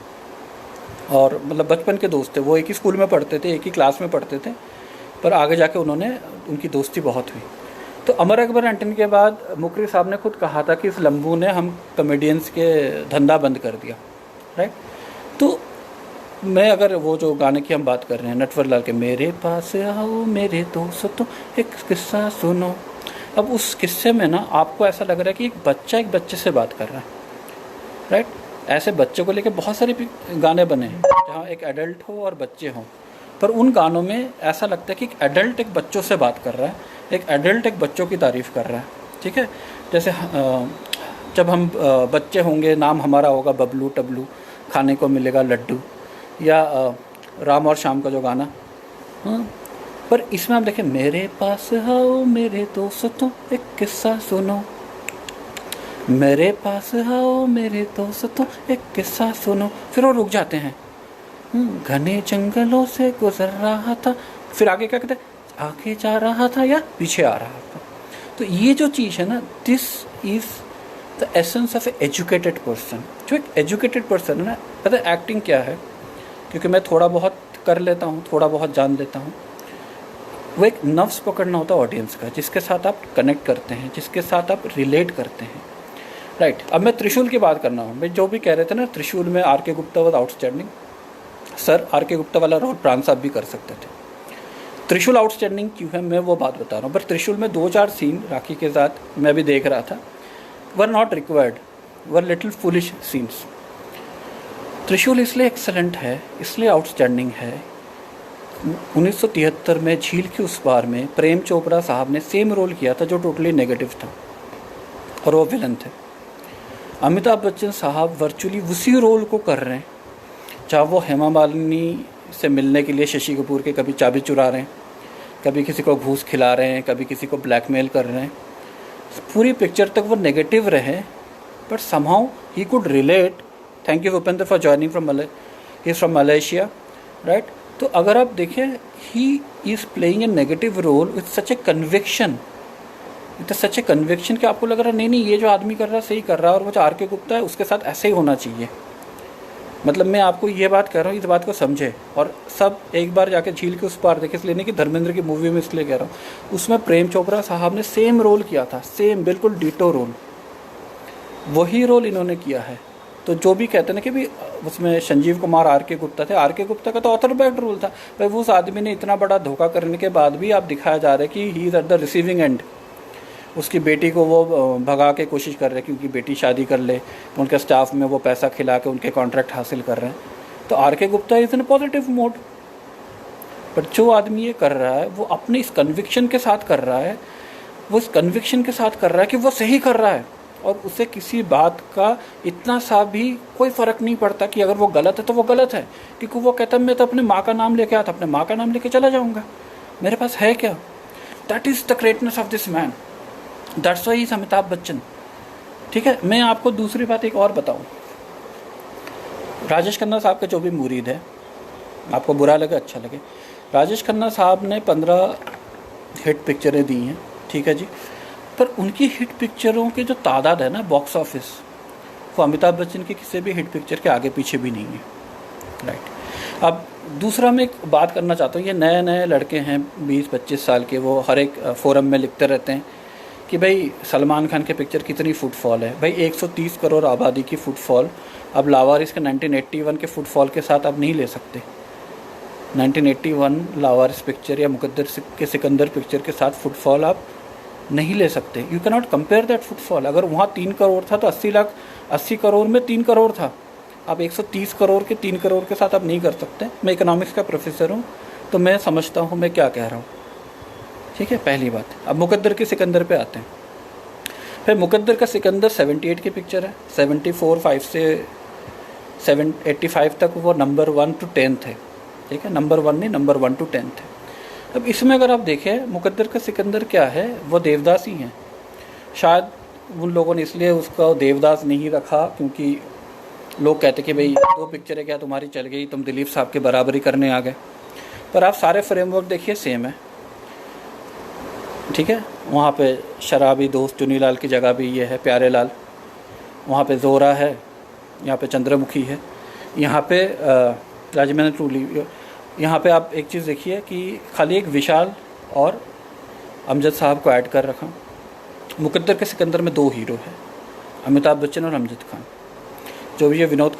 और मतलब बचपन के दोस्त थे। वो एक ही स्कूल में पढ़ते थे, एक ही क्लास में पढ़ते थे, पर आगे जाके उनकी दोस्ती बहुत हुई। तो अमर अकबर एंटनी के बाद मुकरी साहब ने खुद कहा था कि इस लंबू ने हम कॉमेडियंस के धंधा बंद कर दिया, राइट। तो मैं अगर वो जो गाने की हम बात कर रहे हैं, नटवर लाल के मेरे पास आओ मेरे दोस्तों एक किस्सा सुनो, अब उस किस्से में ना आपको ऐसा लग रहा है कि एक बच्चा एक बच्चे से बात कर रहा है, राइट। ऐसे बच्चों को लेकर बहुत सारे गाने बने हैं जहाँ एक एडल्ट हो और बच्चे हों, पर उन गानों में ऐसा लगता है कि एक एडल्ट एक बच्चों से बात कर रहा है, एक एडल्ट एक बच्चों की तारीफ़ कर रहा है, ठीक है। जैसे जब हम बच्चे होंगे, नाम हमारा होगा बबलू टबलू, खाने को मिलेगा लड्डू, या राम और श्याम का जो गाना, हाँ। पर इसमें आप देखें, मेरे पास आओ मेरे दोस्तों एक किस्सा सुनो, मेरे पास आओ मेरे दोस्तों एक किस्सा सुनो, फिर वो रुक जाते हैं, घने जंगलों से गुजर रहा था, फिर आगे क्या कहते हैं, आगे जा रहा था या पीछे आ रहा था। तो ये जो चीज़ है ना, this is the essence of A educated person. जो एक एजुकेटेड पर्सन है ना, पता है एक्टिंग क्या है, क्योंकि मैं थोड़ा बहुत कर लेता हूँ, थोड़ा बहुत जान लेता हूँ। वो एक नर्व्स पकड़ना होता है ऑडियंस का, जिसके साथ आप कनेक्ट करते हैं, जिसके साथ आप रिलेट करते हैं, राइट। अब मैं त्रिशूल की बात करना हूँ। मैं जो भी कह रहे थे ना, त्रिशूल में R.K. Gupta was outstanding, sir R.K. Gupta वाला रोल प्राण साहब भी कर सकते थे। त्रिशूल आउटस्टैंडिंग क्यों है, मैं वो बात बता रहा हूँ। पर त्रिशूल में 2-4 सीन राखी के साथ मैं भी देख रहा था, were not required, were little foolish scenes. त्रिशूल इसलिए एक्सेलेंट है, इसलिए आउटस्टैंडिंग है। 1973 में झील के उस पार में प्रेम चोपड़ा साहब ने सेम रोल किया था जो टोटली नेगेटिव था, और वो विलन थे। अमिताभ बच्चन साहब वर्चुअली उसी रोल को कर रहे हैं, चाहे वो हेमा मालिनी से मिलने के लिए शशि कपूर के कभी चाबी चुरा रहे हैं, कभी किसी को घूस खिला रहे हैं, कभी किसी को ब्लैकमेल कर रहे हैं। पूरी पिक्चर तक वो नेगेटिव रहे, but somehow he could relate. Thank you Bhupendra for joining from he is from Malaysia, right. तो अगर आप देखें, he is playing a negative role with such a conviction, it such a conviction कि आपको लग रहा है नहीं नहीं ये जो आदमी कर रहा है सही कर रहा है, और वो जो आर.के. गुप्ता है उसके साथ ऐसे ही होना चाहिए। मतलब मैं आपको ये बात कह रहा हूँ, इस बात को समझे, और सब एक बार जाके झील के उस पार देखे, इसलिए नहीं कि धर्मेंद्र की मूवी में इसलिए कह रहा हूँ, उसमें प्रेम चोपड़ा साहब ने सेम रोल किया था, सेम बिल्कुल डिटो रोल, वही रोल इन्होंने किया है। तो जो भी कहते हैं ना कि भी उसमें संजीव कुमार आर.के. गुप्ता थे, आर.के. गुप्ता का तो ऑथर बैक्ड रोल था भाई, वो उस आदमी ने इतना बड़ा धोखा करने के बाद भी आप दिखाया जा रहा है कि he is eight the receiving and. उसकी बेटी को वो भगा के कोशिश कर रहे हैं क्योंकि बेटी शादी कर ले, उनके स्टाफ में वो पैसा खिला के उनके कॉन्ट्रैक्ट हासिल कर रहे हैं। तो R K. Gupta is in positive mode. But जो आदमी ये कर रहा है वो अपने इस कन्विक्शन के साथ कर रहा है, वो इस कन्विक्शन के साथ कर रहा है कि वो सही कर रहा है, और उसे किसी बात का इतना सा भी कोई फ़र्क नहीं पड़ता कि अगर वो गलत है तो वो गलत है, क्योंकि वो कहता है मैं तो अपने माँ का नाम लेके आया था, अपने माँ का नाम लेके चला जाऊँगा, मेरे पास है क्या। That is the greatness of this man, that's why is Amitabh Bachchan. ठीक है, मैं आपको दूसरी बात एक और बताऊँ, राजेश खन्ना साहब का जो भी मुरीद है, आपको बुरा लगे अच्छा लगे, राजेश खन्ना साहब ने 15 हिट पिक्चरें दी हैं, ठीक है जी, पर उनकी हिट पिक्चरों की जो तादाद है ना बॉक्स ऑफिस, वो अमिताभ बच्चन की किसी भी हिट पिक्चर के आगे पीछे भी नहीं है, राइट। अब दूसरा मैं एक बात करना चाहता हूँ, ये नए नए लड़के हैं 20-25 साल के, वो हर एक फोरम में लिखते रहते हैं कि भाई सलमान खान के पिक्चर कितनी फुटफॉल है। भाई 130 करोड़ आबादी की फुटफॉल अब लावारिस के 1981 के फुटफॉल के साथ आप नहीं ले सकते। 1981 लावारिस पिक्चर या मुकद्दर के सिकंदर पिक्चर के साथ फुटफॉल आप नहीं ले सकते। You can not compare that footfall. अगर वहाँ 3 करोड़ था तो 80 करोड़ में 3 करोड़ था, आप 130 करोड़ के 3 करोड़ के साथ आप नहीं कर सकते। मैं इकोनॉमिक्स का प्रोफेसर हूँ तो मैं समझता हूँ मैं क्या कह रहा हूँ, ठीक है, पहली बात। अब मुकद्दर के सिकंदर पे आते हैं। फिर मुकद्दर का सिकंदर 78 की पिक्चर है, 74-5 से 85 तक वो नंबर 1 to 10 थे, ठीक है, नंबर 1 नहीं नंबर 1 to 10 थे। अब इसमें अगर आप देखें मुकद्दर का सिकंदर क्या है, वो देवदास ही हैं। शायद उन लोगों ने इसलिए उसका देवदास नहीं रखा क्योंकि लोग कहते कि भाई 2 पिक्चरें क्या तुम्हारी चल गई, तुम दिलीप साहब के बराबरी करने आ गए। पर आप सारे फ्रेमवर्क देखिए सेम है, ठीक है। वहाँ पे शराबी दोस्त चुनीलाल की जगह भी ये है प्यारे लाल, वहाँ पे जोरा है, यहाँ पे चंद्रमुखी है, यहाँ पे राजमहल टूली। यहाँ पे आप एक चीज़ देखिए कि खाली एक विशाल और अमजद साहब को ऐड कर रखा। मुकद्दर के सिकंदर में 2 हीरो हैं, अमिताभ बच्चन और अमजद खान। जो भी ये विनोद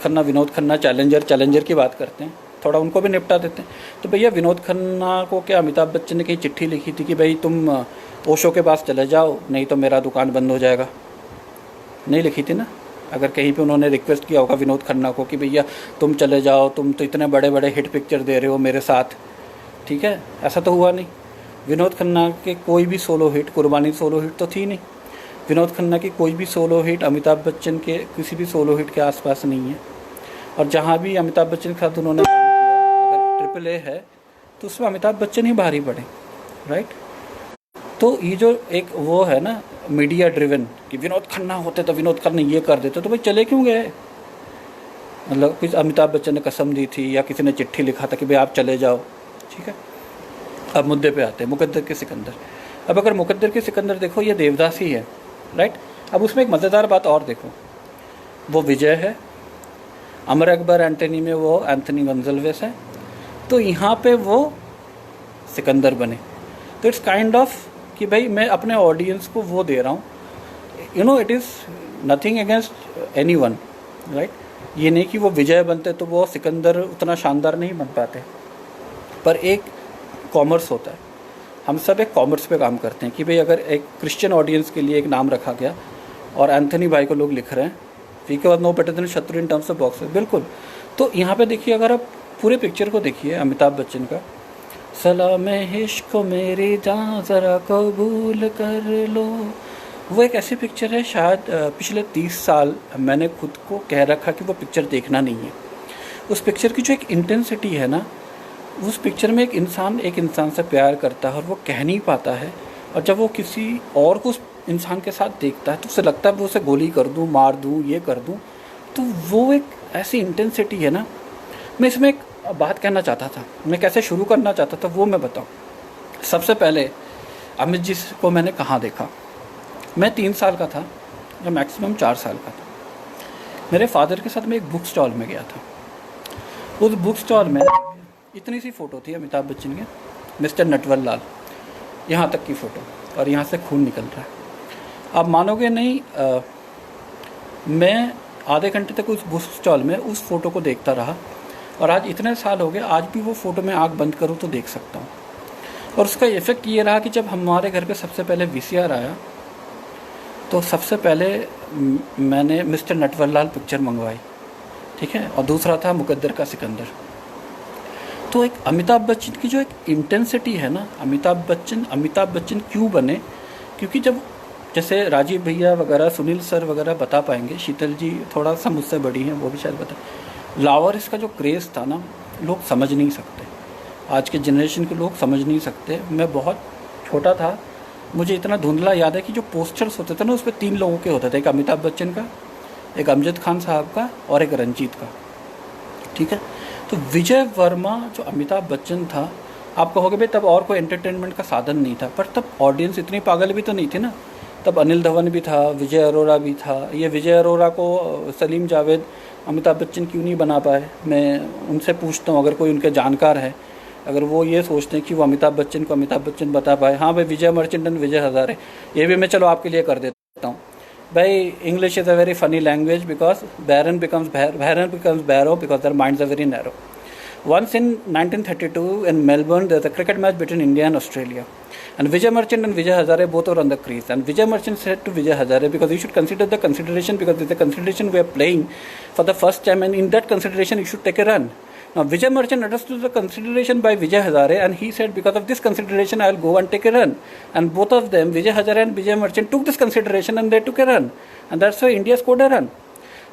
खन्ना चैलेंजर की बात करते हैं, थोड़ा उनको भी निपटा देते हैं। तो भैया विनोद खन्ना को क्या अमिताभ बच्चन ने कहीं चिट्ठी लिखी थी कि भाई तुम ओशो के पास चले जाओ नहीं तो मेरा दुकान बंद हो जाएगा? नहीं लिखी थी ना। अगर कहीं पे उन्होंने रिक्वेस्ट किया होगा विनोद खन्ना को कि भैया तुम चले जाओ, तुम तो इतने बड़े बड़े हिट पिक्चर दे रहे हो मेरे साथ, ठीक है, ऐसा तो हुआ नहीं। विनोद खन्ना के कोई भी सोलो हिट, कुर्बानी सोलो हिट तो थी नहीं। विनोद खन्ना की कोई भी सोलो हिट अमिताभ बच्चन के किसी भी सोलो हिट के आसपास नहीं है। और जहाँ भी अमिताभ बच्चन के साथ उन्होंने काम किया, अगर AAA है तो उसमें अमिताभ बच्चन ही भारी पड़े, राइट। तो ये जो एक वो है ना मीडिया ड्रिवन कि विनोद खन्ना होते तो विनोद खन्ना ये कर देते, तो भाई चले क्यों गए? मतलब कुछ अमिताभ बच्चन ने कसम दी थी या किसी ने चिट्ठी लिखा था कि भाई आप चले जाओ, ठीक है। अब मुद्दे पे आते हैं, मुकद्दर के सिकंदर। अब अगर मुकद्दर के सिकंदर देखो, ये देवदास ही है, राइट। अब उसमें एक मज़ेदार बात और देखो, वो विजय है, अमर अकबर एंटनी में वो एंथनी गोंजाल्वेस है, तो यहाँ पे वो सिकंदर बने। तो इट्स काइंड ऑफ कि भाई मैं अपने ऑडियंस को वो दे रहा हूँ, you know, it is nothing against anyone, right. ये नहीं कि वो विजय बनते तो वो सिकंदर उतना शानदार नहीं बन पाते, पर एक कॉमर्स होता है। हम सब एक कॉमर्स पे काम करते हैं कि भाई अगर एक क्रिश्चियन ऑडियंस के लिए एक नाम रखा गया और एंथनी भाई को लोग लिख रहे हैं, ठीक है, नो बेटर देन शत्रु इन टर्म्स ऑफ बॉक्स, बिल्कुल। तो यहाँ पे देखिए, अगर आप पूरे पिक्चर को देखिए अमिताभ बच्चन का, सलाम इश्क मेरी जान ज़रा कबूल कर लो, वो एक ऐसी पिक्चर है शायद पिछले 30 साल मैंने खुद को कह रखा कि वो पिक्चर देखना नहीं है। उस पिक्चर की जो एक इंटेंसिटी है ना, उस पिक्चर में एक इंसान से प्यार करता है और वो कह नहीं पाता है, और जब वो किसी और को उस इंसान के साथ देखता है तो उसे लगता है वो उसे गोली कर दूँ, मार दूँ, ये कर दूँ। तो वो एक ऐसी इंटेंसिटी है ना। मैं इसमें एक बात कहना चाहता था, मैं कैसे शुरू करना चाहता था वो मैं बताऊँ। सबसे पहले अमित जी को मैंने कहाँ देखा। मैं 3 साल का था या मैक्सिमम 4 साल का था। मेरे फादर के साथ मैं एक बुक स्टॉल में गया था। उस बुक स्टॉल में इतनी सी फ़ोटो थी अमिताभ बच्चन के, मिस्टर नटवर लाल, यहाँ तक की फ़ोटो, और यहाँ से खून निकल रहा है। आप मानोगे नहीं, मैं आधे घंटे तक उस बुक स्टॉल में उस फ़ोटो को देखता रहा, और आज इतने साल हो गए, आज भी वो फ़ोटो में आँख बंद करूँ तो देख सकता हूँ। और उसका इफ़ेक्ट ये रहा कि जब हमारे घर पे सबसे पहले वीसीआर आया तो सबसे पहले मैंने मिस्टर नटवरलाल पिक्चर मंगवाई, ठीक है, और दूसरा था मुकद्दर का सिकंदर। तो एक अमिताभ बच्चन की जो एक इंटेंसिटी है ना, अमिताभ बच्चन क्यों बने? क्योंकि जब जैसे राजीव भैया वगैरह, सुनील सर वगैरह बता पाएंगे, शीतल जी थोड़ा सा मुझसे बड़ी हैं, वो भी शायद बता, लावारिस का जो क्रेज़ था ना, लोग समझ नहीं सकते, आज के जनरेशन के लोग समझ नहीं सकते। मैं बहुत छोटा था, मुझे इतना धुंधला याद है कि जो पोस्टर्स होते थे ना, उस पर 3 लोगों के होते थे, एक अमिताभ बच्चन का, एक अमजद खान साहब का, और एक रंजीत का, ठीक है। तो विजय वर्मा जो अमिताभ बच्चन था, आप कहोगे भाई तब और कोई एंटरटेनमेंट का साधन नहीं था, पर तब ऑडियंस इतनी पागल भी तो नहीं थी ना। तब अनिल धवन भी था, विजय अरोरा भी था। ये विजय अरोरा को सलीम जावेद अमिताभ बच्चन क्यों नहीं बना पाए? मैं उनसे पूछता हूँ, अगर कोई उनके जानकार है, अगर वो ये सोचते हैं कि वो अमिताभ बच्चन को अमिताभ बच्चन बता पाए। हाँ भाई, विजय मर्चेंट एंड विजय हज़ारे, ये भी मैं चलो आपके लिए कर देता हूँ। भाई, English is a very funny language because baron becomes barrow because their minds are very narrow. Once in 1932 in Melbourne, there's a cricket match between India and Australia. And Vijay Merchant and Vijay Hazare both were on the crease. And Vijay Merchant said to Vijay Hazare, because you should consider the consideration, because it's a consideration we are playing for the first time, and in that consideration you should take a run. Now Vijay Merchant understood the consideration by Vijay Hazare, and he said, because of this consideration I will go and take a run. And both of them, Vijay Hazare and Vijay Merchant, took this consideration and they took a run. And that's why India scored a run.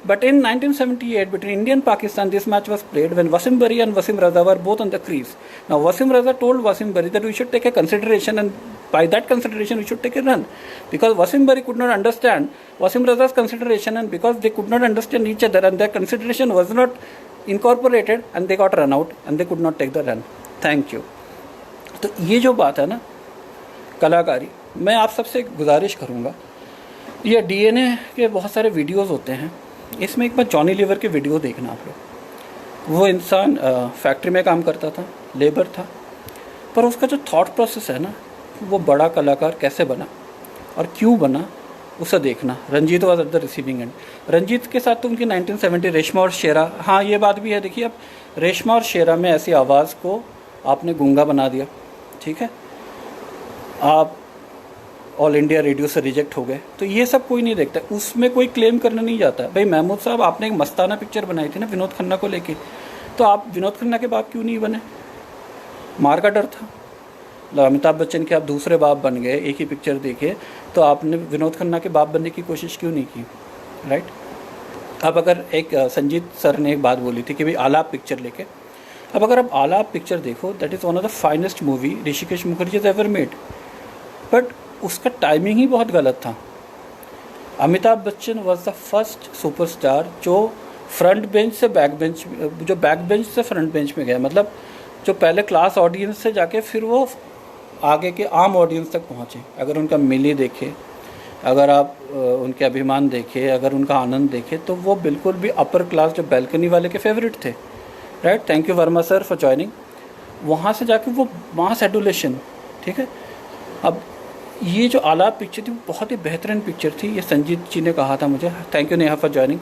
But in 1978, between India and Pakistan, this match was played when Wasim Bari and Wasim Raza were both on the crease. Now, Wasim Raza told Wasim Bari that we should take a consideration, and by that consideration, we should take a run. Because Wasim Bari could not understand Wasim Raza's consideration, and because they could not understand each other, and their consideration was not incorporated, and they got run out, and they could not take the run. Thank you. तो ये जो बात है ना, कलाकारी, मैं आप सबसे गुजारिश करूँगा, ये DNA के बहुत सारे वीडियोज़ होते हैं, इसमें एक बार जॉनी लीवर के वीडियो देखना आप लोग। वो इंसान फैक्ट्री में काम करता था, लेबर था, पर उसका जो थॉट प्रोसेस है ना, वो बड़ा कलाकार कैसे बना और क्यों बना, उसे देखना। Ranjeet was at the receiving end. Ranjeet के साथ तो उनकी 1970 रेशमा और शेरा, हाँ ये बात भी है, देखिए अब रेशमा और शेरा में ऐसी आवाज़ को आपने गूंगा बना दिया, ठीक है, आप ऑल इंडिया रेडियो से रिजेक्ट हो गए, तो ये सब कोई नहीं देखता, उसमें कोई क्लेम करने नहीं जाता। भाई महमूद साहब, आपने एक मस्ताना पिक्चर बनाई थी ना विनोद खन्ना को लेके, तो आप विनोद खन्ना के बाप क्यों नहीं बने? मार का डर था। अमिताभ बच्चन के आप दूसरे बाप बन गए, एक ही पिक्चर देखे, तो आपने विनोद खन्ना के बाप बनने की कोशिश क्यों नहीं की? राइट। अब अगर एक संजीत सर ने एक बात बोली थी कि भाई आलाप पिक्चर लेके, अब अगर आप आलाप पिक्चर देखो, that is one of the finest movie Rishikesh Mukherjee ever made, but उसका टाइमिंग ही बहुत गलत था। Amitabh Bachchan was the first superstar जो फ्रंट बेंच से बैक बेंच, जो बैक बेंच से फ्रंट बेंच में गया, मतलब जो पहले क्लास ऑडियंस से जाके फिर वो आगे के आम ऑडियंस तक पहुँचे। अगर उनका मिली देखे, अगर आप उनके अभिमान देखे, अगर उनका आनंद देखे, तो वो बिल्कुल भी अपर क्लास जो बैल्कनी वाले के फेवरेट थे। Right, thank you Verma sir for joining. वहाँ से जाके वो मास एडुलेशन, ठीक है। अब ये जो आलाप पिक्चर थी वो बहुत ही बेहतरीन पिक्चर थी, ये संजीत जी ने कहा था मुझे, thank you Neha for joining.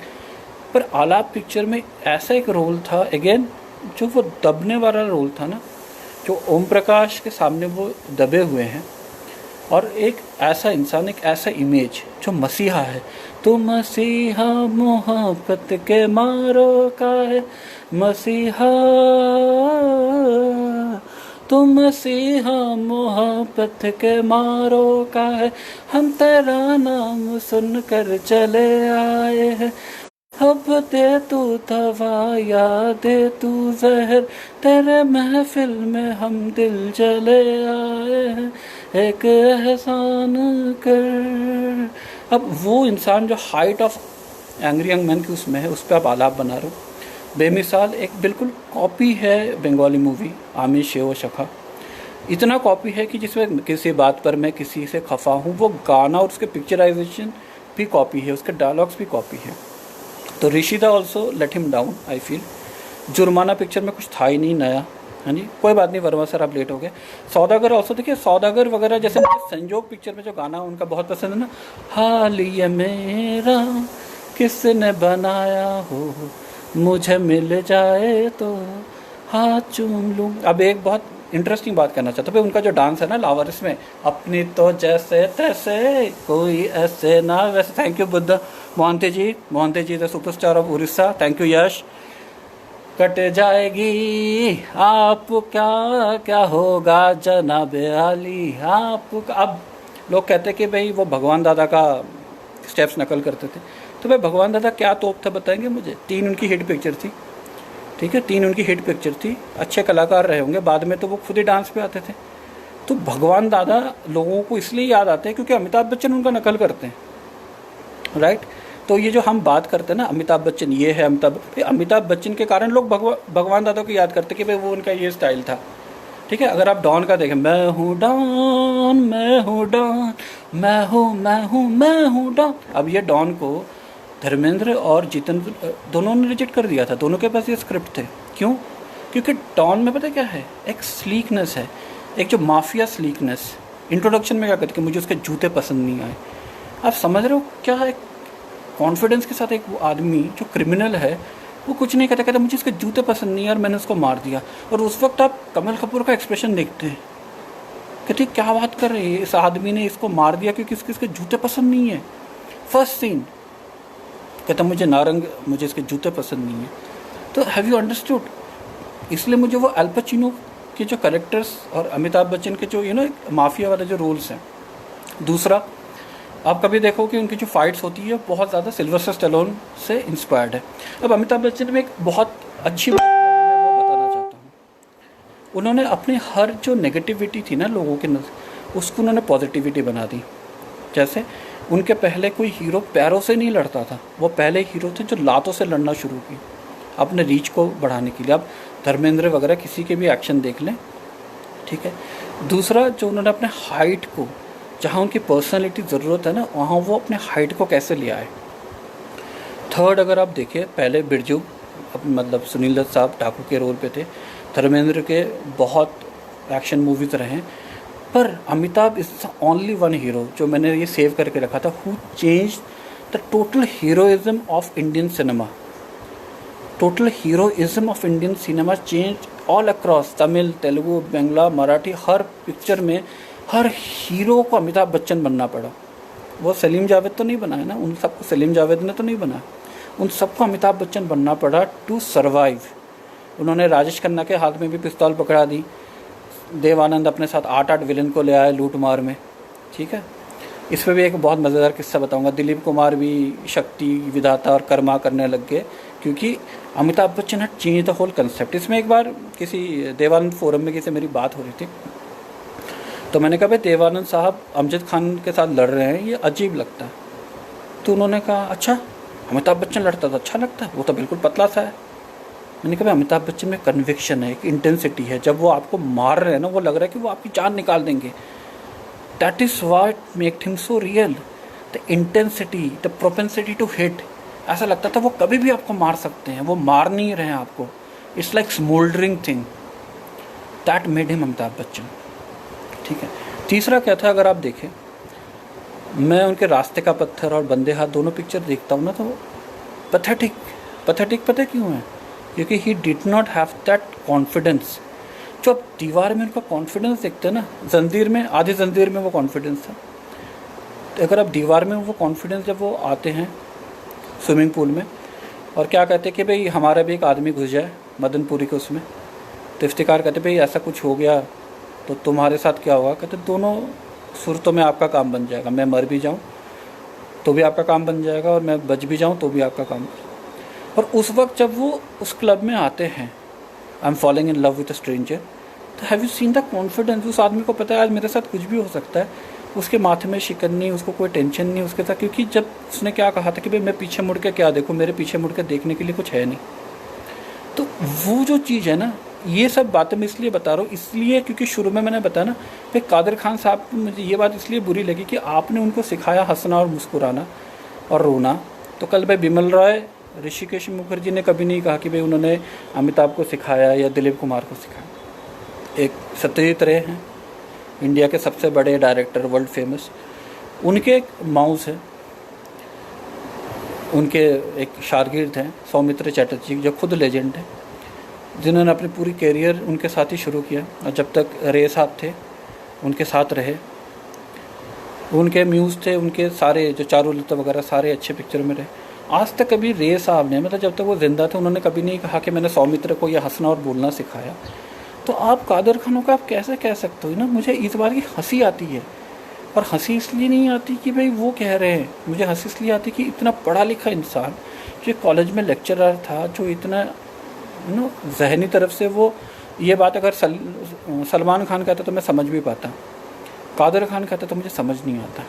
पर आलाप पिक्चर में ऐसा एक रोल था, अगेन जो वो दबने वाला रोल था ना, जो ओम प्रकाश के सामने वो दबे हुए हैं, और एक ऐसा इंसान, एक ऐसा इमेज जो मसीहा है, तो मसीहा मोहब्बत के मारो का है मसीहा, तो मसीहा मोहब्बत के मारो का है, हम तेरा नाम सुनकर चले आए हैं, अब दे तू दवा या दे तू जहर, तेरे महफिल में हम दिल चले आए हैं, एक एहसान कर। अब वो इंसान जो height of angry young man की उसमें है, उस पर आप आलाप बना रहे हो, बेमिसाल एक बिल्कुल कॉपी है बंगाली मूवी आमिर शेर शखा। इतना कॉपी है कि जिसमें किसी बात पर मैं किसी से खफा हूँ, वो गाना और उसके पिक्चराइजेशन भी कॉपी है, उसके डायलॉग्स भी कॉपी है। तो Rishida also let him down I feel. Jurmana picture में कुछ था ही नहीं नया, हाँ जी, कोई बात नहीं, वर्मा सर आप लेट हो गए। सौदागर ऑल्सो देखिए, सौदागर वगैरह जैसे मुझे संजोग पिक्चर में जो गाना उनका बहुत पसंद है ना, हाल ये मेरा किसने बनाया हो, मुझे मिल जाए तो हाथ चूम लूँ। अब एक बहुत इंटरेस्टिंग बात करना चाहता हूँ, उनका जो डांस है ना लावारिस में, अपनी तो जैसे तैसे कोई ऐसे ना वैसे। Thank you Buddha Mohanty ji the superstar of Orissa. Thank you Yash. Cut जाएगी आप क्या क्या होगा जनाबे आली आप। अब लोग कहते कि भाई वो भगवान दादा का स्टेप्स नकल करते थे, तो भाई भगवान दादा क्या तोप था बताएंगे मुझे? 3 उनकी हिट पिक्चर थी, ठीक है, 3 उनकी हिट पिक्चर थी, अच्छे कलाकार रहे होंगे, बाद में तो वो खुद ही डांस पे आते थे। तो भगवान दादा लोगों को इसलिए याद आते हैं क्योंकि अमिताभ बच्चन उनका नकल करते हैं, राइट। तो ये जो हम बात करते हैं ना अमिताभ बच्चन ये है, अमिताभ बच्चन के कारण लोग भगवान दादा को याद करते कि भाई वो उनका ये स्टाइल था, ठीक है। अगर आप डॉन का देखें, मैं हूँ डॉन मैं हूँ डॉन मैं हूँ डॉन। अब ये डॉन को धर्मेंद्र और जितेंद्र दोनों ने रिजेक्ट कर दिया था, दोनों के पास ये स्क्रिप्ट थे। क्यों? क्योंकि डॉन में पता क्या है, एक स्लीकनेस है, एक जो माफिया स्लीकनेस। इंट्रोडक्शन में क्या करते कि मुझे उसके जूते पसंद नहीं आए। आप समझ रहे हो क्या? एक कॉन्फिडेंस के साथ एक वो आदमी जो क्रिमिनल है वो कुछ नहीं कहता मुझे इसके जूते पसंद नहीं है और मैंने उसको मार दिया। और उस वक्त आप कमल कपूर का एक्सप्रेशन देखते हैं, कहते क्या बात कर रहे हैं, इस आदमी ने इसको मार दिया क्योंकि इसके जूते पसंद नहीं है। फर्स्ट सीन कहता मुझे नारंग, मुझे इसके जूते पसंद नहीं है। तो हैव यू अंडरस्टूड? इसलिए मुझे वो अल पचिनो के जो कैरेक्टर्स और अमिताभ बच्चन के जो माफिया वाले जो रोल्स हैं। दूसरा, आप कभी देखो कि उनकी जो फाइट्स होती है बहुत ज़्यादा सिल्वेस्टर स्टैलोन से इंस्पायर्ड है। अब अमिताभ बच्चन में एक बहुत अच्छी बात मैं वो बताना चाहता हूँ, उन्होंने अपनी हर जो नेगेटिविटी थी ना लोगों के नज़र, उसको उन्होंने पॉजिटिविटी बना दी। जैसे उनके पहले कोई हीरो पैरों से नहीं लड़ता था, वो पहले हीरो थे जो लातों से लड़ना शुरू किए अपने रीच को बढ़ाने के लिए। अब धर्मेंद्र वगैरह किसी के भी एक्शन देख लें, ठीक है। दूसरा, जो उन्होंने अपने हाइट को, जहाँ उनकी पर्सनालिटी ज़रूरत है ना, वहाँ वो अपने हाइट को कैसे ले आए। थर्ड, अगर आप देखें, पहले बिरजू मतलब सुनील दत्त साहब डाकू के रोल पे थे, धर्मेंद्र के बहुत एक्शन मूवीज़ रहे, पर Amitabh is only one hero जो मैंने ये सेव करके रखा था, who change the total heroism of Indian cinema. Total heroism of Indian cinema change all across, Tamil, Telugu, Bangla, Marathi, her picture में हर हीरो को अमिताभ बच्चन बनना पड़ा। वो सलीम जावेद तो नहीं बना है ना, उन सबको सलीम जावेद ने तो नहीं बनाया, उन सबको अमिताभ बच्चन बनना पड़ा टू सर्वाइव। उन्होंने राजेश खन्ना के हाथ में भी पिस्तौल पकड़ा दी, देवानंद अपने साथ 8 विलन को ले आए लूट मार में, ठीक है। इस पर भी एक बहुत मज़ेदार किस्सा बताऊंगा। दिलीप कुमार भी शक्ति, विधाता और कर्मा करने लग गए क्योंकि Amitabh Bachchan had change the whole concept. इसमें एक बार किसी देवानंद फोरम में किसी मेरी बात हो रही थी, तो मैंने कहा भाई देवानंद साहब अमजद खान के साथ लड़ रहे हैं, ये अजीब लगता है। तो उन्होंने कहा अच्छा, अमिताभ बच्चन लड़ता तो अच्छा लगता है, वो तो बिल्कुल पतला सा है। मैंने कहा भाई अमिताभ बच्चन में कन्विक्शन है, एक इंटेंसिटी है, जब वो आपको मार रहे हैं ना, वो लग रहा है कि वो आपकी जान निकाल देंगे। That is what make him so real, the intensity, the propensity to hit. ऐसा लगता था वो कभी भी आपको मार सकते हैं, वो मार नहीं रहे हैं आपको। It's like smouldering thing, that made him Amitabh Bachchan, ठीक है। तीसरा क्या था, अगर आप देखें, मैं उनके रास्ते का पत्थर और बंदे हाथ दोनों पिक्चर देखता हूँ ना, तो पैथेटिक पता क्यों है? क्योंकि he did not have that confidence. जो आप दीवार में उनका कॉन्फिडेंस देखते हैं ना, जंजीर में, आधी जंजीर में वो कॉन्फिडेंस था, तो अगर आप दीवार में वो कॉन्फिडेंस, जब वो आते हैं स्विमिंग पूल में और क्या कहते हैं कि भाई हमारा भी एक आदमी घुस जाए मदनपुरी के उसमें, तो इफ्तिकार कहते भाई ऐसा कुछ हो गया तो तुम्हारे साथ क्या होगा? कहते दोनों सूरतों में आपका काम बन जाएगा, मैं मर भी जाऊँ तो भी आपका काम बन जाएगा और मैं बच भी जाऊँ तो भी आपका काम। और उस वक्त जब वो उस क्लब में आते हैं, I am following in love with a stranger, तो have you seen the confidence? उस आदमी को पता है आज मेरे साथ कुछ भी हो सकता है, उसके माथे में शिकन नहीं, उसको कोई टेंशन नहीं उसके साथ, क्योंकि जब उसने क्या कहा था कि भाई मैं पीछे मुड़ के क्या देखूँ, मेरे पीछे मुड़ के देखने के लिए कुछ है नहीं। वो जो चीज़ है ना, ये सब बातें मैं इसलिए बता रहा हूँ, इसलिए क्योंकि शुरू में मैंने बताया ना कि कादर खान साहब को मुझे ये बात इसलिए बुरी लगी कि आपने उनको सिखाया हंसना और मुस्कुराना और रोना। तो कल भाई बिमल रॉय, ऋषिकेश मुखर्जी ने कभी नहीं कहा कि भाई उन्होंने अमिताभ को सिखाया या दिलीप कुमार को सिखाया। एक सत्यजीत रे हैं, इंडिया के सबसे बड़े डायरेक्टर, वर्ल्ड फेमस, उनके एक माउस है, उनके एक शागिर्द हैं सौमित्र चैटर्जी, जो खुद लेजेंड है, जिन्होंने अपनी पूरी कैरियर उनके साथ ही शुरू किया और जब तक रे साहब थे उनके साथ रहे। उनके म्यूज़ थे, उनके सारे जो चारुलता वगैरह सारे अच्छे पिक्चर में रहे। आज तक कभी रे साहब ने, मतलब जब तक वो ज़िंदा थे, उन्होंने कभी नहीं कहा कि मैंने सौमित्र को यह हंसना और बोलना सिखाया। तो आप कादर खानों का आप कैसे कह सकते हो ना। मुझे इस बार की हंसी आती है, और हंसी इसलिए नहीं आती कि भाई वो कह रहे हैं, मुझे हंसी इसलिए आती कि इतना पढ़ा लिखा इंसान जो कॉलेज में लेक्चरर था, जो इतना जहनी तरफ से वो ये बात अगर सलमान खान कहता तो मैं समझ भी पाता, कादर खान कहता तो मुझे समझ नहीं आता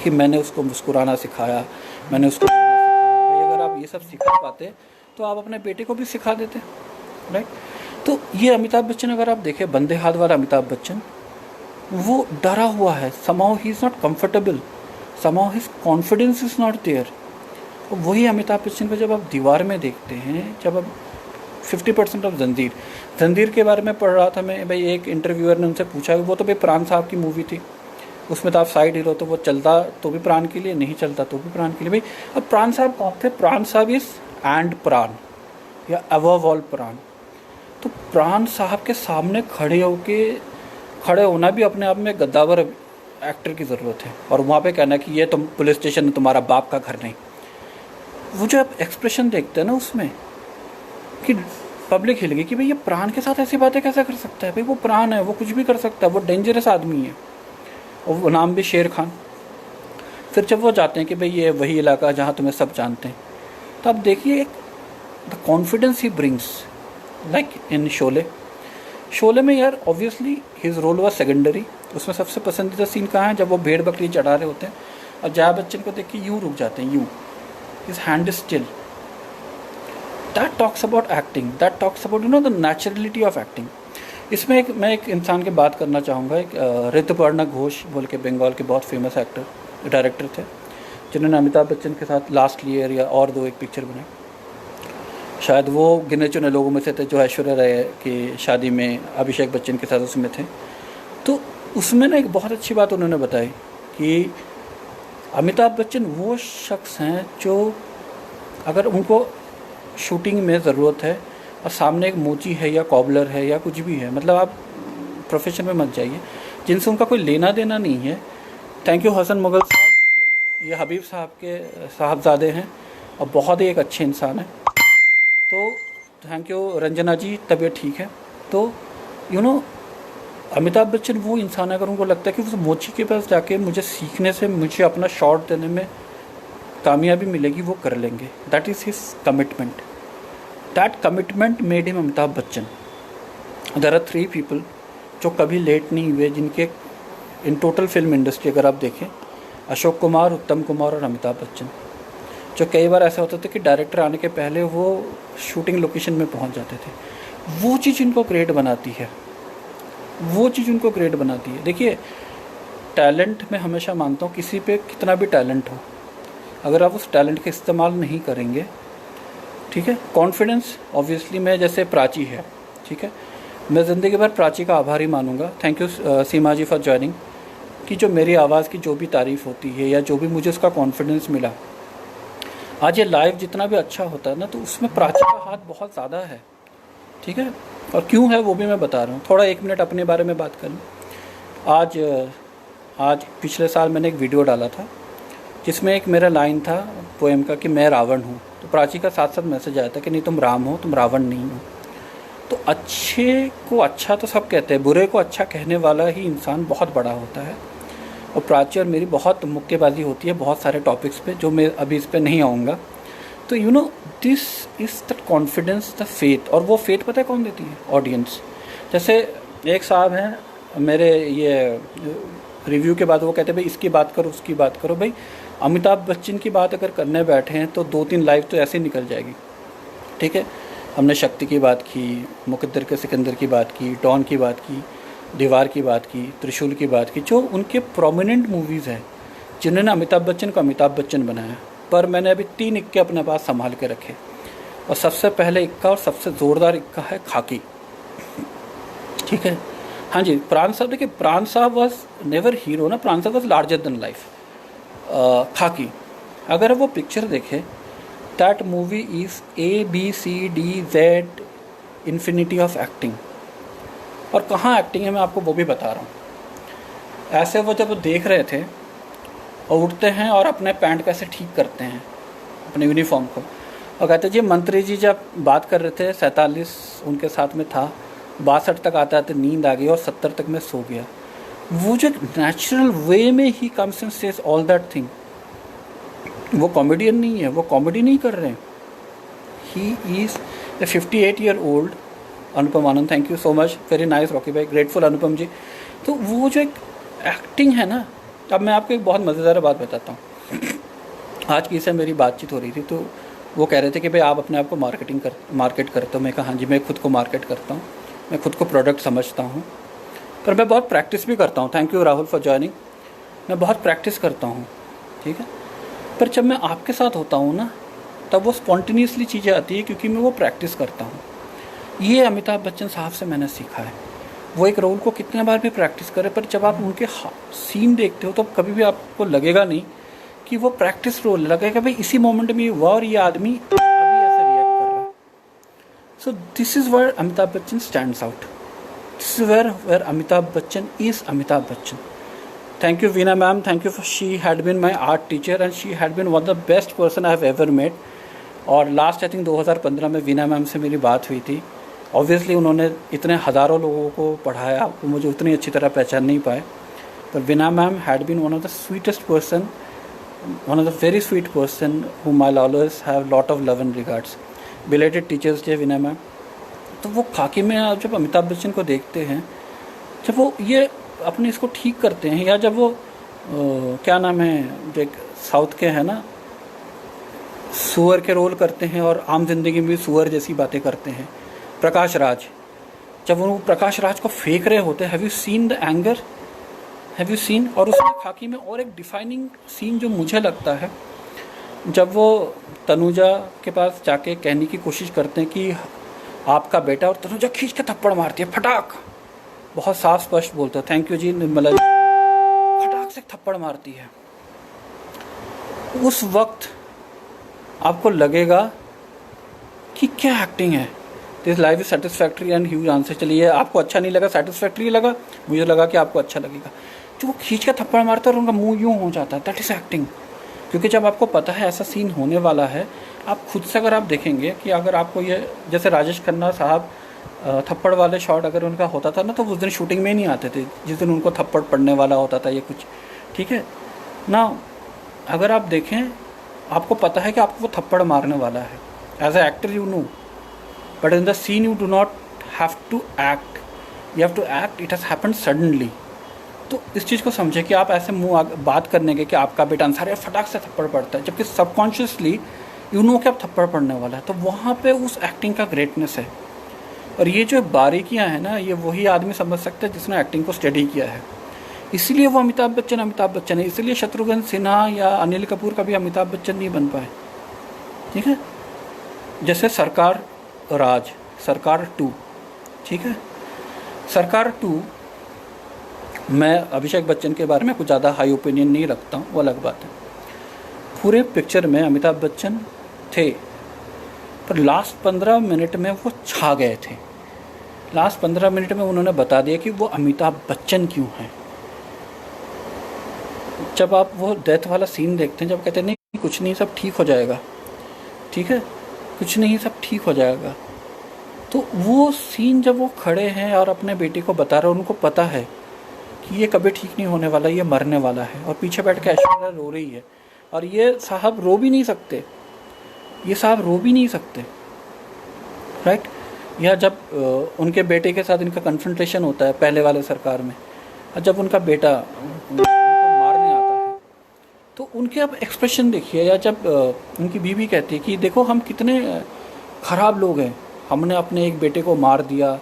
कि मैंने उसको मुस्कुराना सिखाया, मैंने उसको सिखाया। भाई अगर आप ये सब सिखा पाते तो आप अपने बेटे को भी सिखा देते, राइट। तो ये अमिताभ बच्चन, अगर आप देखें बंदे हाथ वाला अमिताभ बच्चन, वो डरा हुआ है, somehow he is not comfortable, somehow his confidence is not there. वही अमिताभ बच्चन को जब आप दीवार में देखते हैं, जब आप 50% ऑफ जंजीर के बारे में पढ़ रहा था मैं, भाई एक इंटरव्यूअर ने उनसे पूछा, वो तो भाई प्राण साहब की मूवी थी, उसमें तो आप साइड हीरो, तो वो चलता तो भी प्राण के लिए, नहीं चलता तो भी प्राण के लिए। भाई अब प्राण साहब कौन थे? प्राण साहब इज़ एंड प्राण या अबव ऑल प्राण। तो प्राण साहब के सामने खड़े होना भी अपने आप में गद्दावर एक्टर की ज़रूरत है, और वहाँ पे कहना कि ये तुम पुलिस स्टेशन है, तुम्हारा बाप का घर नहीं। वो जो आप एक्सप्रेशन देखते हैं ना उसमें, कि पब्लिक हिल गई कि भाई ये प्राण के साथ ऐसी बातें कैसे कर सकता है। भाई वो प्राण है, वो कुछ भी कर सकता है, वो डेंजरस आदमी है, और वो नाम भी शेर खान। फिर जब वो जाते हैं कि भाई ये वही इलाका जहाँ तुम्हें सब जानते हैं, तो आप देखिए एक the confidence he brings, like in Sholay में यार obviously his role was secondary. उसमें सबसे पसंदीदा सीन कहाँ है? जब वो भेड़ बकरी चढ़ा रहे होते हैं और जया बच्चन को देख के यूँ रुक जाते हैं, यूँ, his hand is still. That talks about acting, that talks about the naturality of acting. इसमें मैं एक इंसान की बात करना चाहूँगा, एक ऋतुपर्णा घोष बोल के बंगाल के बहुत फेमस डायरेक्टर थे, जिन्होंने अमिताभ बच्चन के साथ लास्ट ईयर या और दो एक पिक्चर बनाई। शायद वो गिने चुने लोगों में से थे जो ऐश्वर्या राय की शादी में अभिषेक बच्चन के साथ उसमें थे। तो उसमें ना एक बहुत अच्छी बात उन्होंने बताई कि अमिताभ बच्चन वो शख्स हैं जो अगर उनको शूटिंग में ज़रूरत है और सामने एक मोची है या कॉबलर है या कुछ भी है, मतलब आप प्रोफेशन में मत जाइए, जिनसे उनका कोई लेना देना नहीं है। थैंक यू हसन मुगल साहब, ये हबीब साहब के साहबजादे हैं और बहुत ही एक अच्छे इंसान हैं। तो थैंक यू रंजना जी, तबीयत ठीक है। तो अमिताभ बच्चन वो इंसान है, अगर उनको लगता है कि उस मोची के पास जाके मुझे सीखने से, मुझे अपना शॉट देने में कामयाबी मिलेगी, वो कर लेंगे। That is his commitment, that commitment made him Amitabh Bachchan. There are 3 people जो कभी लेट नहीं हुए, जिनके इन टोटल फिल्म इंडस्ट्री अगर आप देखें, अशोक कुमार, उत्तम कुमार और अमिताभ बच्चन, जो कई बार ऐसा होता था कि डायरेक्टर आने के पहले वो शूटिंग लोकेशन में पहुंच जाते थे। वो चीज़ इनको ग्रेट बनाती है, वो चीज़ उनको ग्रेट बनाती है। देखिए टैलेंट मैं हमेशा मानता हूँ, किसी पे कितना भी टैलेंट हो, अगर आप उस टैलेंट का इस्तेमाल नहीं करेंगे, ठीक है। कॉन्फिडेंस ऑब्वियसली मैं, जैसे प्राची है, ठीक है, मैं ज़िंदगी भर प्राची का आभारी मानूंगा। Thank you Seema ji for joining, कि जो मेरी आवाज़ की जो भी तारीफ़ होती है या जो भी मुझे उसका कॉन्फिडेंस मिला, आज ये लाइव जितना भी अच्छा होता है ना, तो उसमें प्राची का हाथ बहुत ज़्यादा है, ठीक है। और क्यों है वो भी मैं बता रहा हूँ। थोड़ा 1 मिनट अपने बारे में बात करूँ। आज पिछले साल मैंने एक वीडियो डाला था जिसमें एक मेरा लाइन था पोएम का कि मैं रावण हूँ, तो प्राची का साथ साथ मैसेज आया था कि नहीं, तुम राम हो, तुम रावण नहीं हो। तो अच्छे को अच्छा तो सब कहते हैं, बुरे को अच्छा कहने वाला ही इंसान बहुत बड़ा होता है। और प्राची और मेरी बहुत मुक्केबाजी होती है बहुत सारे टॉपिक्स पे, जो मैं अभी इस पे नहीं आऊँगा। तो this is the confidence, the faith. और वो फेथ पता है कौन देती है? ऑडियंस। जैसे एक साहब हैं मेरे ये रिव्यू के बाद, वो कहते हैं भाई इसकी बात करो, उसकी बात करो। भाई अमिताभ बच्चन की बात अगर करने बैठे हैं तो 2-3 लाइव तो ऐसे ही निकल जाएगी, ठीक है। हमने शक्ति की बात की, मुकद्दर के सिकंदर की बात की, डॉन की बात की, दीवार की बात की, त्रिशूल की बात की, जो उनके प्रोमिनेंट मूवीज़ हैं जिन्होंने अमिताभ बच्चन को अमिताभ बच्चन बनाया। पर मैंने अभी 3 इक्के अपने पास संभाल के रखे, और सबसे पहले इक्का और सबसे ज़ोरदार इक्का है खाकी। ठीक है, हाँ जी, प्राण साहब, देखिए प्राण साहब वॉज नेवर हीरो ना, प्राण साहब वॉज लार्जर देन लाइफ। खाकी, अगर वो पिक्चर देखें, that movie is ABCDZ infinity of acting. और कहाँ एक्टिंग है मैं आपको वो भी बता रहा हूँ। ऐसे वो जब देख रहे थे और उठते हैं और अपने पैंट कैसे ठीक करते हैं, अपने यूनिफॉर्म को, और कहते जी मंत्री जी जब बात कर रहे थे 47 उनके साथ में था, 62 तक आता आते नींद आ गई और 70 तक मैं सो गया। वो जो नेचुरल वे में he comes and says all that thing. वो कॉमेडियन नहीं है, वो कॉमेडी नहीं कर रहे हैं। He is a 58-year-old Anupam Anand. Thank you so much, very nice Rocky भाई, ग्रेटफुल अनुपम जी। तो वो जो एक एक्टिंग है ना, अब मैं आपको एक बहुत मज़ेदार बात बताता हूँ। आज की से मेरी बातचीत हो रही थी, तो वो कह रहे थे कि भाई आप अपने आप को मार्केट करते हो। मैं कहा हाँ जी, मैं खुद को मार्केट करता हूँ, मैं खुद को प्रोडक्ट समझता हूँ, पर मैं बहुत प्रैक्टिस भी करता हूँ। Thank you Rahul for joining. मैं बहुत प्रैक्टिस करता हूँ, ठीक है, पर जब मैं आपके साथ होता हूँ ना, तब वो स्पॉन्टेनियसली चीज़ें आती है, क्योंकि मैं वो प्रैक्टिस करता हूँ। ये अमिताभ बच्चन साहब से मैंने सीखा है। वो एक रोल को कितने बार भी प्रैक्टिस करें, पर जब आप उनके सीन देखते हो तो कभी भी आपको लगेगा नहीं कि वो प्रैक्टिस रोल, लगेगा भाई इसी मोमेंट में हुआ और ये आदमी अभी ऐसे रिएक्ट कर रहा है। So this is where Amitabh Bachchan stands out. This is where Amitabh Bachchan is Amitabh Bachchan. Thank you Veena ma'am, thank you for, she had been my art teacher and she had been one of the best person I have ever met। और लास्ट आई थिंक 2015 में वीना मैम से मेरी बात हुई थी। ऑब्वियसली उन्होंने इतने हज़ारों लोगों को पढ़ाया, वो मुझे उतनी अच्छी तरह पहचान नहीं पाए, पर Veena ma'am had been one of the sweetest person, one of the very sweet person whom I'll always have lot of love and regards। Belated teachers day Veena ma'am. तो वो खाकी में आप जब अमिताभ बच्चन को देखते हैं, जब वो ये अपने इसको ठीक करते हैं, या जब वो क्या नाम है, जो साउथ के हैं ना, सुअर के रोल करते हैं और आम जिंदगी में भी सुअर जैसी बातें करते हैं, प्रकाश राज, जब वो प्रकाश राज को फेंक रहे होते हैं, have you seen the anger, have you scene. और उसमें खाकी में और एक डिफाइनिंग सीन जो मुझे लगता है, जब वो तनुजा के पास जाके कहने की कोशिश करते हैं कि आपका बेटा, और तनुजा खींच के थप्पड़ मारती है, फटाक, बहुत साफ स्पष्ट बोलते हैं, थैंक यू जी निर्मला जी, फटाक से थप्पड़ मारती है। उस वक्त आपको लगेगा कि क्या एक्टिंग है, this life is satisfactory and huge answer. चलिए, आपको अच्छा नहीं लगा, सेटिस्फैक्ट्री लगा, मुझे लगा कि आपको अच्छा लगेगा। जो वो खींच के थप्पड़ मारता है और उनका मुंह यूँ हो जाता है, दैट इज एक्टिंग। क्योंकि जब आपको पता है ऐसा सीन होने वाला है, आप खुद से अगर आप देखेंगे कि अगर आपको ये, जैसे राजेश खन्ना साहब थप्पड़ वाले शॉट अगर उनका होता था ना, तो उस दिन शूटिंग में नहीं आते थे, जिस दिन उनको थप्पड़ पड़ने वाला होता था ये कुछ, ठीक है ना। अगर आप देखें, आपको पता है कि आपको वो थप्पड़ मारने वाला है, as a actor you know, but in the scene you do not have to act, you have to act, it has happened suddenly. तो इस चीज़ को समझे कि आप ऐसे मुँह बात करने के कि आपका बेटा अंसार है, फटाक से थप्पड़ पड़ता है, जबकि सबकॉन्शियसली यू नो कि आप थप्पड़ पड़ने वाला है। तो वहाँ पे उस एक्टिंग का ग्रेटनेस है। और ये जो बारीकियां हैं ना, ये वही आदमी समझ सकता है जिसने एक्टिंग को स्टडी किया है। इसीलिए वो अमिताभ बच्चन है। इसीलिए शत्रुघ्न सिन्हा या अनिल कपूर कभी अमिताभ बच्चन नहीं बन पाए, ठीक है। जैसे सरकार राज, सरकार 2, ठीक है, सरकार 2, मैं अभिषेक बच्चन के बारे में कुछ ज़्यादा हाई ओपिनियन नहीं रखता हूँ, वो अलग बात है। पूरे पिक्चर में अमिताभ बच्चन थे, पर लास्ट 15 मिनट में वो छा गए थे। लास्ट 15 मिनट में उन्होंने बता दिया कि वो अमिताभ बच्चन क्यों हैं। जब आप वो डेथ वाला सीन देखते हैं, जब कहते हैं नहीं कुछ नहीं, सब ठीक हो जाएगा, ठीक है, कुछ नहीं, सब ठीक हो जाएगा, तो वो सीन जब वो खड़े हैं और अपने बेटे को बता रहे हैं, उनको पता है कि ये कभी ठीक नहीं होने वाला, ये मरने वाला है, और पीछे बैठ के ऐश्वर्या रो रही है, और ये साहब रो भी नहीं सकते, ये साहब रो भी नहीं सकते, राइट। या जब उनके बेटे के साथ इनका कन्फ्रंटेशन होता है पहले वाले सरकार में, और जब उनका बेटा उनको मारने आता है, तो उनके अब एक्सप्रेशन देखिए। या जब उनकी बीवी कहती है कि देखो हम कितने ख़राब लोग हैं, हमने अपने एक बेटे को मार दिया,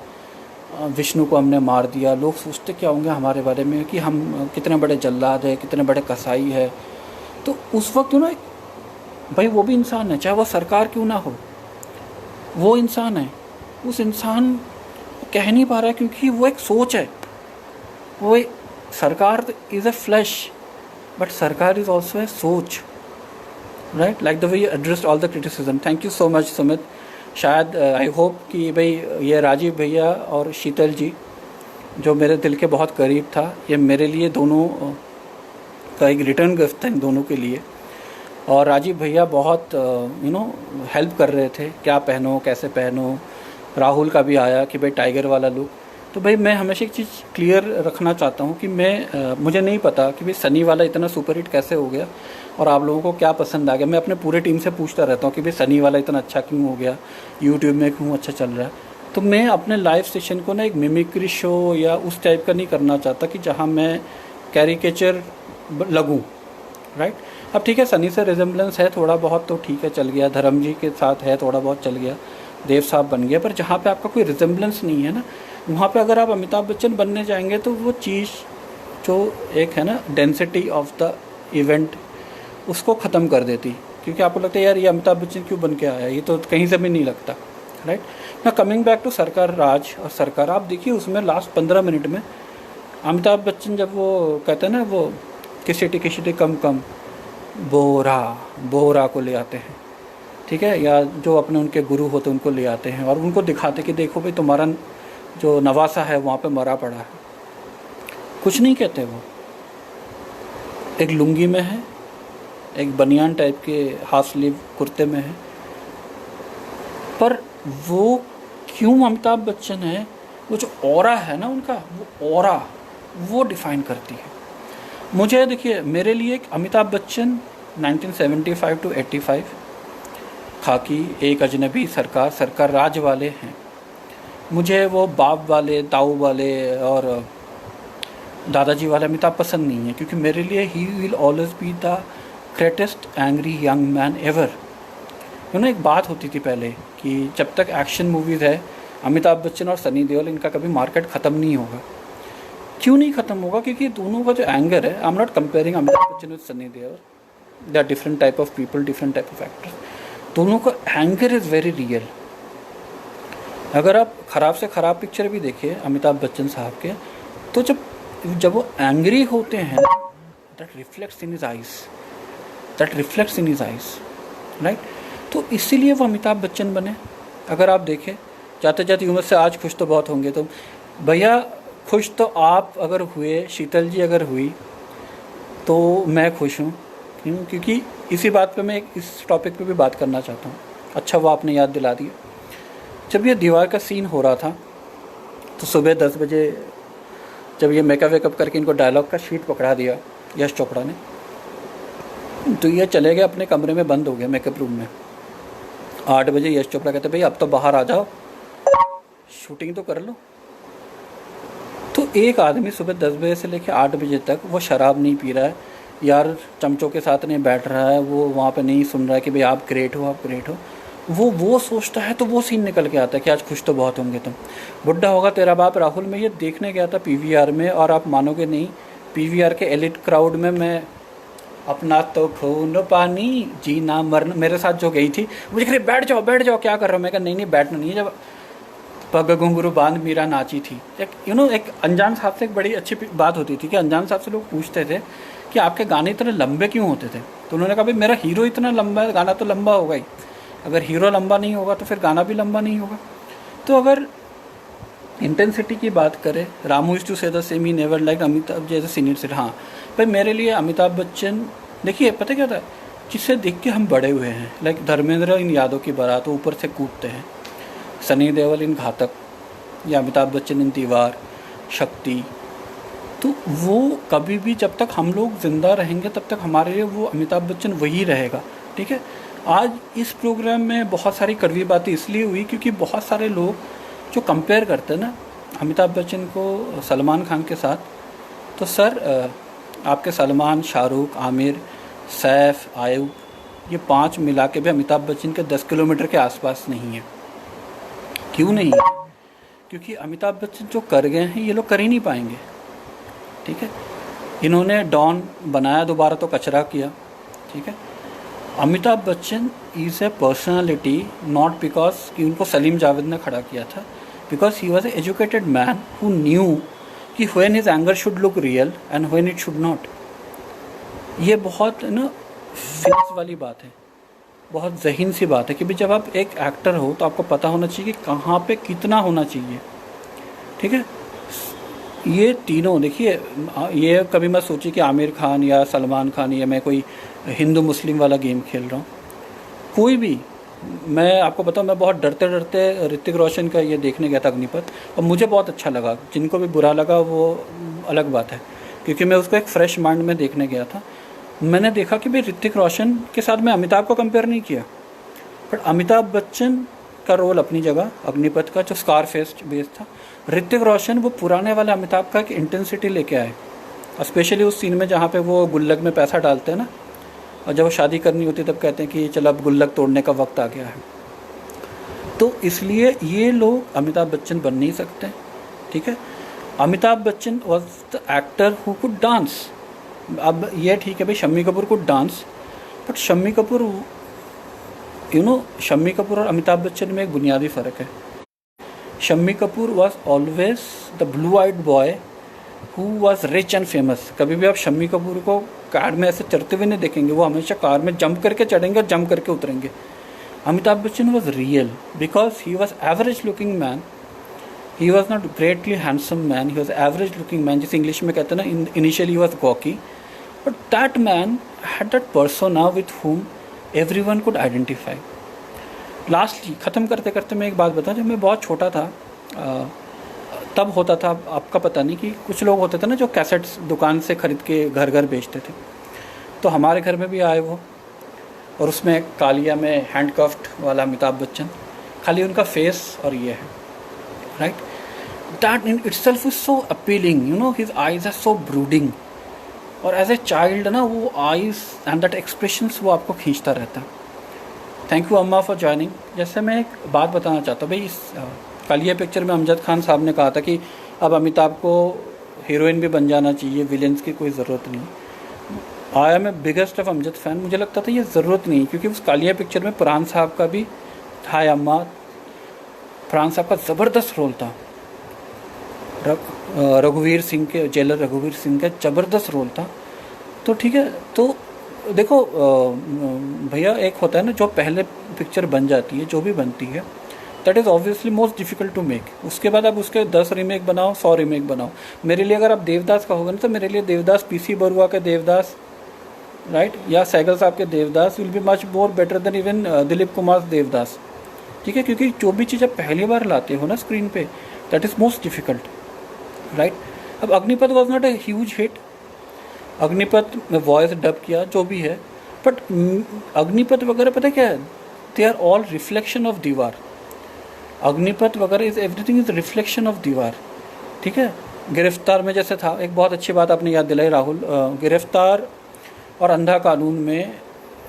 विष्णु को हमने मार दिया, लोग सोचते क्या होंगे हमारे बारे में कि हम कितने बड़े जल्लाद हैं, कितने बड़े कसाई है। तो उस वक्त ना भाई वो भी इंसान है, चाहे वो सरकार क्यों ना हो, वो इंसान है। उस इंसान कह नहीं पा रहा है क्योंकि वो एक सोच है। वो सरकार इज़ अ फ्लैश बट सरकार इज़ ऑल्सो ए सोच, right. Like the way you addressed all the criticism. Thank you so much Sumit. शायद आई होप कि भाई ये राजीव भैया और शीतल जी जो मेरे दिल के बहुत करीब था, ये मेरे लिए दोनों का एक रिटर्न गिफ्ट था इन दोनों के लिए। और राजीव भैया बहुत हेल्प कर रहे थे, क्या पहनो कैसे पहनो। राहुल का भी आया कि भाई टाइगर वाला लुक। तो भाई मैं हमेशा एक चीज़ क्लियर रखना चाहता हूँ कि मुझे नहीं पता कि भाई सनी वाला इतना सुपरहिट कैसे हो गया और आप लोगों को क्या पसंद आ गया। मैं अपने पूरे टीम से पूछता रहता हूँ कि भाई सनी वाला इतना अच्छा क्यों हो गया, यूट्यूब में क्यों अच्छा चल रहा है। तो मैं अपने लाइव सेशन को ना एक मिमिक्री शो या उस टाइप का नहीं करना चाहता कि जहाँ मैं कैरिकेचर लगूँ, राइट। अब ठीक है, सनी से रिजेम्बलेंस है थोड़ा बहुत तो ठीक है, चल गया। धर्म जी के साथ है थोड़ा बहुत, चल गया। देव साहब बन गया। पर जहाँ पे आपका कोई रिजेम्बलेंस नहीं है ना, वहाँ पे अगर आप अमिताभ बच्चन बनने जाएंगे तो वो चीज़ जो एक है ना डेंसिटी ऑफ द इवेंट, उसको ख़त्म कर देती। क्योंकि आपको लगता है यार ये अमिताभ बच्चन क्यों बन के आया, ये तो कहीं से भी नहीं लगता, राइट ना। कमिंग बैक टू सरकार राज और सरकार, आप देखिए उसमें लास्ट 15 मिनट में अमिताभ बच्चन जब वो कहते हैं ना वो किसी कम कम बोरा को ले आते हैं, ठीक है, या जो अपने उनके गुरु होते उनको ले आते हैं और उनको दिखाते कि देखो भाई तुम्हारा जो नवासा है वहाँ पे मरा पड़ा है। कुछ नहीं कहते, वो एक लुंगी में है, एक बनियान टाइप के हाफ स्लीव कुर्ते में है। पर वो क्यों अमिताभ बच्चन है, वो जो ऑरा है ना उनका, वो ऑरा वो डिफाइन करती है मुझे। देखिए मेरे लिए एक अमिताभ बच्चन 1975 to 85, खाकी, एक अजनबी, सरकार राज वाले हैं। मुझे वो बाप वाले, ताऊ वाले और दादाजी वाले अमिताभ पसंद नहीं है, क्योंकि मेरे लिए he will always be the greatest angry young man ever. एक बात होती थी पहले कि जब तक एक्शन मूवीज़ है, अमिताभ बच्चन और सनी देओल, इनका कभी मार्केट ख़त्म नहीं होगा। क्यों नहीं ख़त्म होगा? क्योंकि दोनों का जो एंगर है, I am not comparing Amitabh Bachchan with Sunny Deol, they are different type of people, different type of actors. दोनों का एंगर इज़ वेरी रियल। अगर आप ख़राब से ख़राब पिक्चर भी देखिए अमिताभ बच्चन साहब के, तो जब वो एंग्री होते हैं, that reflects in his eyes, right. तो इसीलिए वो अमिताभ बच्चन बने। अगर आप देखें जाते जाते उम्र से आज खुश तो बहुत होंगे, तो भैया खुश तो आप अगर हुए, शीतल जी अगर हुई, तो मैं खुश हूँ। क्यों? क्योंकि इसी बात पे मैं इस टॉपिक पे भी बात करना चाहता हूँ। अच्छा वो आपने याद दिला दिया। जब ये दीवार का सीन हो रहा था तो सुबह 10 बजे जब ये मेकअप वेकअप करके इनको डायलॉग का शीट पकड़ा दिया यश चोपड़ा ने, तो ये चले गए अपने कमरे में, बंद हो गया मेकअप रूम में। 8 बजे यश चोपड़ा कहते भाई अब तो बाहर आ जाओ, शूटिंग तो कर लो। तो एक आदमी सुबह 10 बजे से लेकर 8 बजे तक वो शराब नहीं पी रहा है यार, चमचों के साथ नहीं बैठ रहा है, वो वहाँ पे नहीं सुन रहा है कि भाई आप ग्रेट हो, आप ग्रेट हो। वो सोचता है, तो वो सीन निकल के आता है कि आज खुश तो बहुत होंगे तुम। बुढ़ा होगा तेरा बाप राहुल, मैं ये देखने गया था पीवीआर में, और आप मानोगे नहीं, पीवीआर के एलिट क्राउड में मैं अपना तो खून पानी जीना मरना, मेरे साथ जो गई थी, मुझे कह रही बैठ जाओ क्या कर रहा हूँ। मैं कहा नहीं बैठना नहीं है। जब पग घुंघरू बांध मीरा नाची थी, एक अनजान साहब से एक बड़ी अच्छी बात होती थी कि अनजान साहब से लोग पूछते थे कि आपके गाने इतने लंबे क्यों होते थे, तो उन्होंने कहा भाई मेरा हीरो इतना लंबा है, गाना तो लंबा होगा ही। अगर हीरो लंबा नहीं होगा तो फिर गाना भी लंबा नहीं होगा। तो अगर इंटेंसिटी की बात करें, रामू इज टू से the same, he never like Amitabh जैसे सीनियर से। हाँ भाई मेरे लिए अमिताभ बच्चन, देखिए पता क्या था, जिससे देख के हम बड़े हुए हैं। लाइक धर्मेंद्र इन यादों की बारात, तो ऊपर से कूदते हैं, सनी देओल इन घातक, या अमिताभ बच्चन इन दीवार, शक्ति। तो वो कभी भी जब तक हम लोग ज़िंदा रहेंगे तब तक हमारे लिए वो अमिताभ बच्चन वही रहेगा, ठीक है। आज इस प्रोग्राम में बहुत सारी कड़वी बातें इसलिए हुई क्योंकि बहुत सारे लोग जो कंपेयर करते हैं ना अमिताभ बच्चन को सलमान खान के साथ, तो सर आपके सलमान, शाहरुख, आमिर, सैफ, आयुब, ये 5 मिला के भी अमिताभ बच्चन के 10 किलोमीटर के आसपास नहीं है। क्यों नहीं है? क्योंकि अमिताभ बच्चन जो कर गए हैं ये लोग कर ही नहीं पाएंगे। ठीक है, इन्होंने डॉन बनाया, दोबारा तो कचरा किया। ठीक है, Amitabh Bachchan is a personality not because कि उनको सलीम जावेद ने खड़ा किया था, because he was a educated man who knew कि when his anger should look real and when it should not. ये बहुत ना फिजिक्स वाली बात है, बहुत ज़हीन सी बात है कि भाई जब आप एक एक्टर हो तो आपको पता होना चाहिए कि कहाँ पे कितना होना चाहिए। ठीक है, ये तीनों देखिए, ये कभी मैं सोची कि आमिर खान या सलमान खान या मैं कोई हिंदू मुस्लिम वाला गेम खेल रहा हूँ, कोई भी। मैं आपको बताऊँ, मैं बहुत डरते डरते ऋतिक रोशन का ये देखने गया था अग्निपथ, और मुझे बहुत अच्छा लगा। जिनको भी बुरा लगा वो अलग बात है, क्योंकि मैं उसको एक फ्रेश माइंड में देखने गया था। मैंने देखा कि भाई ऋतिक रोशन के साथ मैं अमिताभ को कंपेयर नहीं किया, बट अमिताभ बच्चन का रोल अपनी जगह, अग्निपथ का जो स्कारफेस बेस था, ऋतिक रोशन वो पुराने वाले अमिताभ का एक इंटेंसिटी लेके आए। स्पेशली उस सीन में जहाँ पे वो गुल्लक में पैसा डालते हैं ना, और जब वो शादी करनी होती है तब कहते हैं कि चलो अब गुल्लक तोड़ने का वक्त आ गया है। तो इसलिए ये लोग अमिताभ बच्चन बन नहीं सकते। ठीक है, Amitabh Bachchan was the actor who could dance. अब ये ठीक है भाई, Shammi Kapoor could dance, but Shammi Kapoor Shammi Kapoor और अमिताभ बच्चन में एक बुनियादी फ़र्क है। Shammi Kapoor was always the blue eyed boy who was rich and famous. कभी भी आप शम्मी कपूर को कार में ऐसे चढ़ते हुए नहीं देखेंगे, वो हमेशा कार में जंप करके चढ़ेंगे और जंप करके उतरेंगे। Amitabh Bachchan was real because he was average looking man, he was not greatly handsome man, he was average looking man, जिसे इंग्लिश में कहते हैं ना, initially he was gawky, but that man had that persona with whom everyone could identify। Lastly ख़त्म करते करते मैं एक बात बताऊं, जब मैं बहुत छोटा था तब होता था, आपका पता नहीं, कि कुछ लोग होते थे ना जो कैसेट्स दुकान से ख़रीद के घर घर बेचते थे। तो हमारे घर में भी आए वो, और उसमें कालिया में हैंडकफ्ड वाला अमिताभ बच्चन, खाली उनका फेस और ये है, right. That in itself is so appealing, his eyes are so brooding, और एज ए चाइल्ड ना वो आईज एंड दैट एक्सप्रेशंस वो आपको खींचता रहता है। थैंक यू अम्मा फॉर ज्वाइनिंग। जैसे मैं एक बात बताना चाहता हूँ भाई, इस कालिया पिक्चर में अमजद खान साहब ने कहा था कि अब अमिताभ को हीरोइन भी बन जाना चाहिए, विलेंस की कोई ज़रूरत नहीं। I am a biggest of Amjad fan. मुझे लगता था ये ज़रूरत नहीं, क्योंकि उस कालिया पिक्चर में फरहान साहब का भी, हाय अम्मा, फरहान साहब का ज़बरदस्त रोल था। रघुवीर सिंह के, जेलर रघुवीर सिंह का ज़बरदस्त रोल था। तो ठीक है, तो देखो भैया, एक होता है ना जो पहले पिक्चर बन जाती है, जो भी बनती है, that is obviously most difficult to make. उसके बाद आप उसके 10 रीमेक बनाओ, 100 रीमेक बनाओ। मेरे लिए अगर आप देवदास का होगा ना, तो मेरे लिए देवदास, पीसी बरुआ के देवदास, राइट, या सैगल साहब के Devdas will be much more better than even Dilip Kumar Devdas. ठीक है, क्योंकि जो भी चीज़ आप पहली बार लाते हो ना स्क्रीन पे, that is most difficult, right. अब Agneepath was not a huge hit. Agneepath में वॉइस डब किया, जो भी है, बट अग्निपथ वगैरह पता क्या है, they are all reflection of Deewar. Agneepath वगैरह is everything is reflection of Deewar. ठीक है, गिरफ्तार में जैसे था, एक बहुत अच्छी बात आपने याद दिलाई राहुल, गिरफ्तार और अंधा कानून में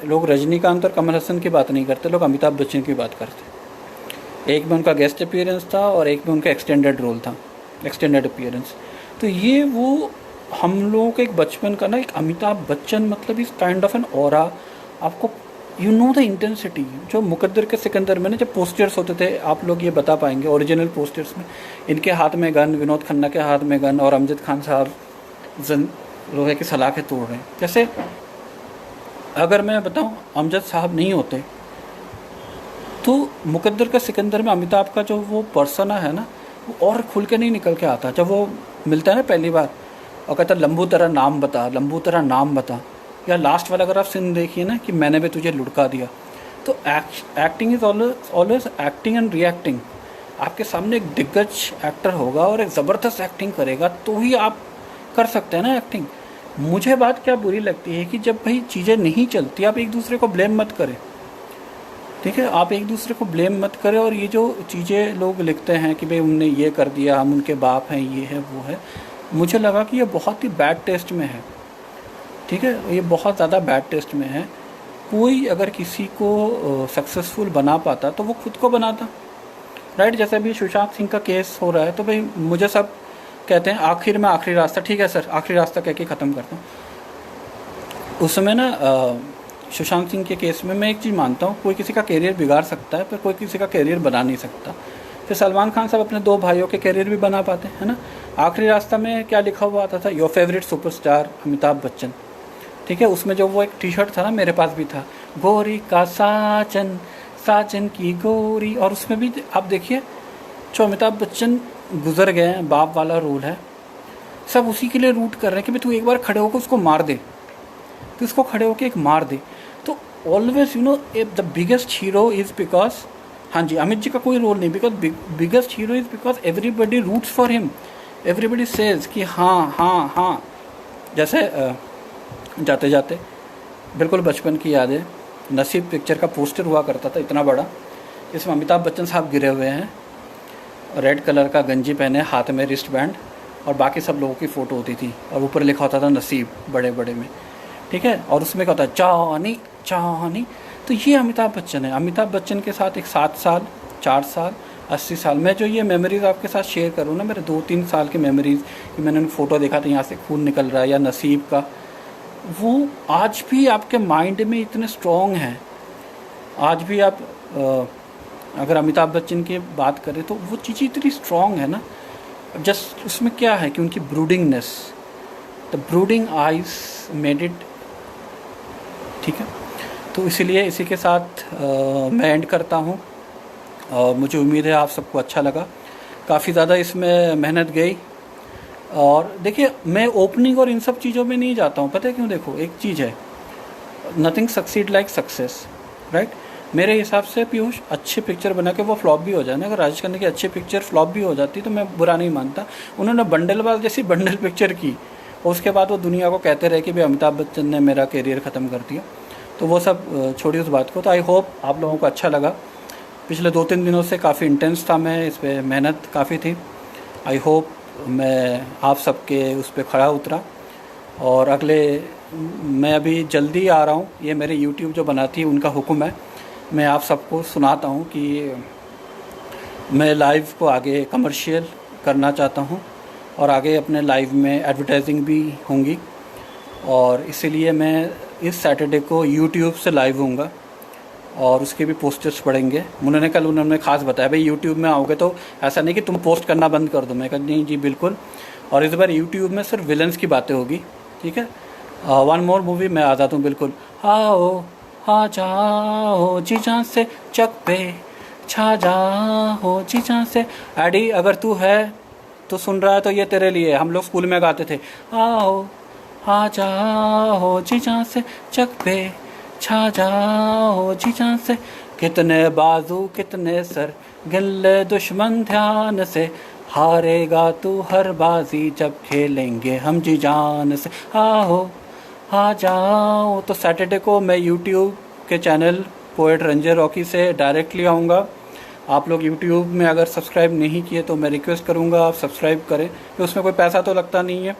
लोग रजनीकांत और कमल हसन की बात नहीं करते, लोग अमिताभ बच्चन की बात करते। एक में उनका गेस्ट अपीयरेंस था और एक में उनका एक्सटेंडेड रोल था, एक्सटेंडेड अपीयरेंस। तो ये वो हम लोगों के एक बचपन का ना, एक अमिताभ बच्चन मतलब इस काइंड ऑफ एन ऑरा, आपको द इंटेंसिटी। जो मुकद्दर के सिकंदर में ना जब पोस्टर्स होते थे, आप लोग ये बता पाएंगे, ओरिजिनल पोस्टर्स में इनके हाथ में गन, विनोद खन्ना के हाथ में गन, और अमजद खान साहब लोहे की सलाखें तोड़ रहे हैं। जैसे अगर मैं बताऊं, अमजद साहब नहीं होते तो मुकद्दर का सिकंदर में अमिताभ का जो वो पर्सना है ना, वो और खुल के नहीं निकल के आता। जब वो मिलता है ना पहली बार और कहता है लंबू तेरा नाम बता, लंबू तेरा नाम बता, या लास्ट वाला अगर आप सीन देखिए ना कि मैंने भी तुझे लुढ़का दिया, तो acting is always acting and reacting. आपके सामने एक दिग्गज एक्टर होगा और एक ज़बरदस्त एक्टिंग करेगा तो ही आप कर सकते हैं ना एक्टिंग। मुझे बात क्या बुरी लगती है कि जब भाई चीज़ें नहीं चलती, आप एक दूसरे को ब्लेम मत करें। ठीक है, आप एक दूसरे को ब्लेम मत करें। और ये जो चीज़ें लोग लिखते हैं कि भाई उनने ये कर दिया, हम उनके बाप हैं, ये है वो है, मुझे लगा कि ये बहुत ही बैड टेस्ट में है। ठीक है, ये बहुत ज़्यादा बैड टेस्ट में है। कोई अगर किसी को सक्सेसफुल बना पाता तो वो खुद को बनाता, राइट। जैसे अभी सुशांत सिंह का केस हो रहा है तो भाई मुझे सब कहते हैं आखिर में आखिरी रास्ता, ठीक है सर आखिरी रास्ता कह के ख़त्म करता हूँ। उस समय ना सुशांत सिंह के केस में मैं एक चीज़ मानता हूँ, कोई किसी का करियर बिगाड़ सकता है पर कोई किसी का करियर बना नहीं सकता। फिर सलमान खान साहब अपने 2 भाइयों के करियर भी बना पाते हैं ना। आखिरी रास्ता में क्या लिखा हुआ आता था, your favourite superstar Amitabh Bachchan, ठीक है। उसमें जो वो एक टी शर्ट था ना, मेरे पास भी था, गोरी का साजन साजन की गोरी, और उसमें भी आप देखिए जो अमिताभ बच्चन गुजर गए हैं, बाप वाला रोल है, सब उसी के लिए रूट कर रहे हैं कि भाई तू एक बार खड़े होकर उसको मार दे, तो इसको खड़े होकर एक मार दे। तो always you know the biggest hero is because, हाँ जी अमित जी का कोई रोल नहीं, because biggest hero is because everybody roots for him, everybody says कि हाँ हाँ हाँ। जैसे जाते जाते बिल्कुल बचपन की याद है, नसीब पिक्चर का पोस्टर हुआ करता था इतना बड़ा, इसमें अमिताभ बच्चन साहब गिरे हुए हैं, रेड कलर का गंजी पहने, हाथ में रिस्ट बैंड, और बाकी सब लोगों की फ़ोटो होती थी और ऊपर लिखा होता था नसीब बड़े बड़े में, ठीक है। और उसमें क्या होता है, चाहनी चाहनी। तो ये अमिताभ बच्चन है। अमिताभ बच्चन के साथ एक 7 साल 4 साल 80 साल, मैं जो ये मेमोरीज़ आपके साथ शेयर करूँ ना, मेरे 2-3 साल की मेमोरीज़ कि मैंने फ़ोटो देखा था यहाँ से खून निकल रहा है, या नसीब का, वो आज भी आपके माइंड में इतने स्ट्रॉन्ग हैं। आज भी आप अगर अमिताभ बच्चन की बात करें तो वो चीज़ें इतनी स्ट्रॉन्ग है ना। जस्ट उसमें क्या है कि उनकी broodingness, the brooding eyes made it, ठीक है। तो इसीलिए इसी के साथ मैं एंड करता हूँ, और मुझे उम्मीद है आप सबको अच्छा लगा। काफ़ी ज़्यादा इसमें मेहनत गई, और देखिए मैं ओपनिंग और इन सब चीज़ों में नहीं जाता हूँ, पता है क्यों? देखो एक चीज़ है, nothing succeed like success, right. मेरे हिसाब से पीयूष अच्छी पिक्चर बना के वो फ्लॉप भी हो जाए ना, अगर राजेश खन्ना की अच्छी पिक्चर फ्लॉप भी हो जाती तो मैं बुरा नहीं मानता। उन्होंने बंडलबाज जैसी बंडल पिक्चर की, और उसके बाद वो दुनिया को कहते रहे कि भाई अमिताभ बच्चन ने मेरा करियर ख़त्म कर दिया। तो वो सब छोड़ी उस बात को। तो आई होप आप लोगों को अच्छा लगा। पिछले 2-3 दिनों से काफ़ी इंटेंस था मैं इस पर, मेहनत काफ़ी थी। आई होप मैं आप सबके उस पर खड़ा उतरा, और अगले मैं अभी जल्दी आ रहा हूँ। ये मेरे यूट्यूब जो बनाती है उनका हुक्म है, मैं आप सबको सुनाता हूँ कि मैं लाइव को आगे कमर्शियल करना चाहता हूँ, और आगे अपने लाइव में एडवर्टाइजिंग भी होंगी, और इसीलिए मैं इस सैटरडे को यूट्यूब से लाइव होऊंगा, और उसके भी पोस्टर्स पड़ेंगे। उन्होंने ख़ास बताया भाई यूट्यूब में आओगे तो ऐसा नहीं कि तुम पोस्ट करना बंद कर दो। मैं कहा नहीं जी बिल्कुल, और इस बार यूट्यूब में सिर्फ विलन्स की बातें होगी, ठीक है। वन मोर मूवी मैं आ जाता हूँ बिल्कुल। आओ आ जाओ जी जान से चक पे छा जाओ जी जान से। एडी अगर तू है तो सुन रहा है तो ये तेरे लिए, हम लोग स्कूल में गाते थे, आओ आ जाओ जी जान से चक पे छा जाओ जी जान से। कितने बाजू कितने सर गिल्ले दुश्मन ध्यान से, हारेगा तू हर बाजी जब खेलेंगे हम जी जान से। आओ आ जाओ। तो सैटरडे को मैं यूट्यूब के चैनल पोएट रंजय रॉकी से डायरेक्टली आऊँगा। आप लोग यूट्यूब में अगर सब्सक्राइब नहीं किए तो मैं रिक्वेस्ट करूँगा आप सब्सक्राइब करें, कि उसमें कोई पैसा तो लगता नहीं है,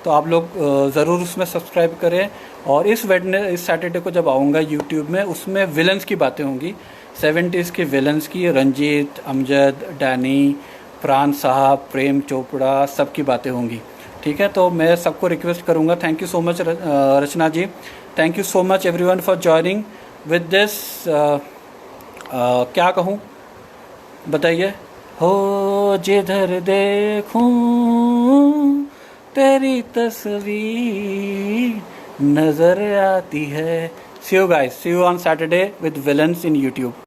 तो आप लोग ज़रूर उसमें सब्सक्राइब करें। और इस सैटरडे को जब आऊँगा यूट्यूब में, उसमें विलन्स की बातें होंगी, 70s के विलन्स की, रंजीत, अमजद, डैनी, प्राण साहब, प्रेम चोपड़ा, सब की बातें होंगी, ठीक है। तो मैं सबको रिक्वेस्ट करूँगा। Thank you so much Rachna ji, thank you so much everyone for joining with this. क्या कहूँ बताइए। हो जिधर देखूं तेरी तस्वीर नजर आती है। See you guys, see you on Saturday with villains in YouTube.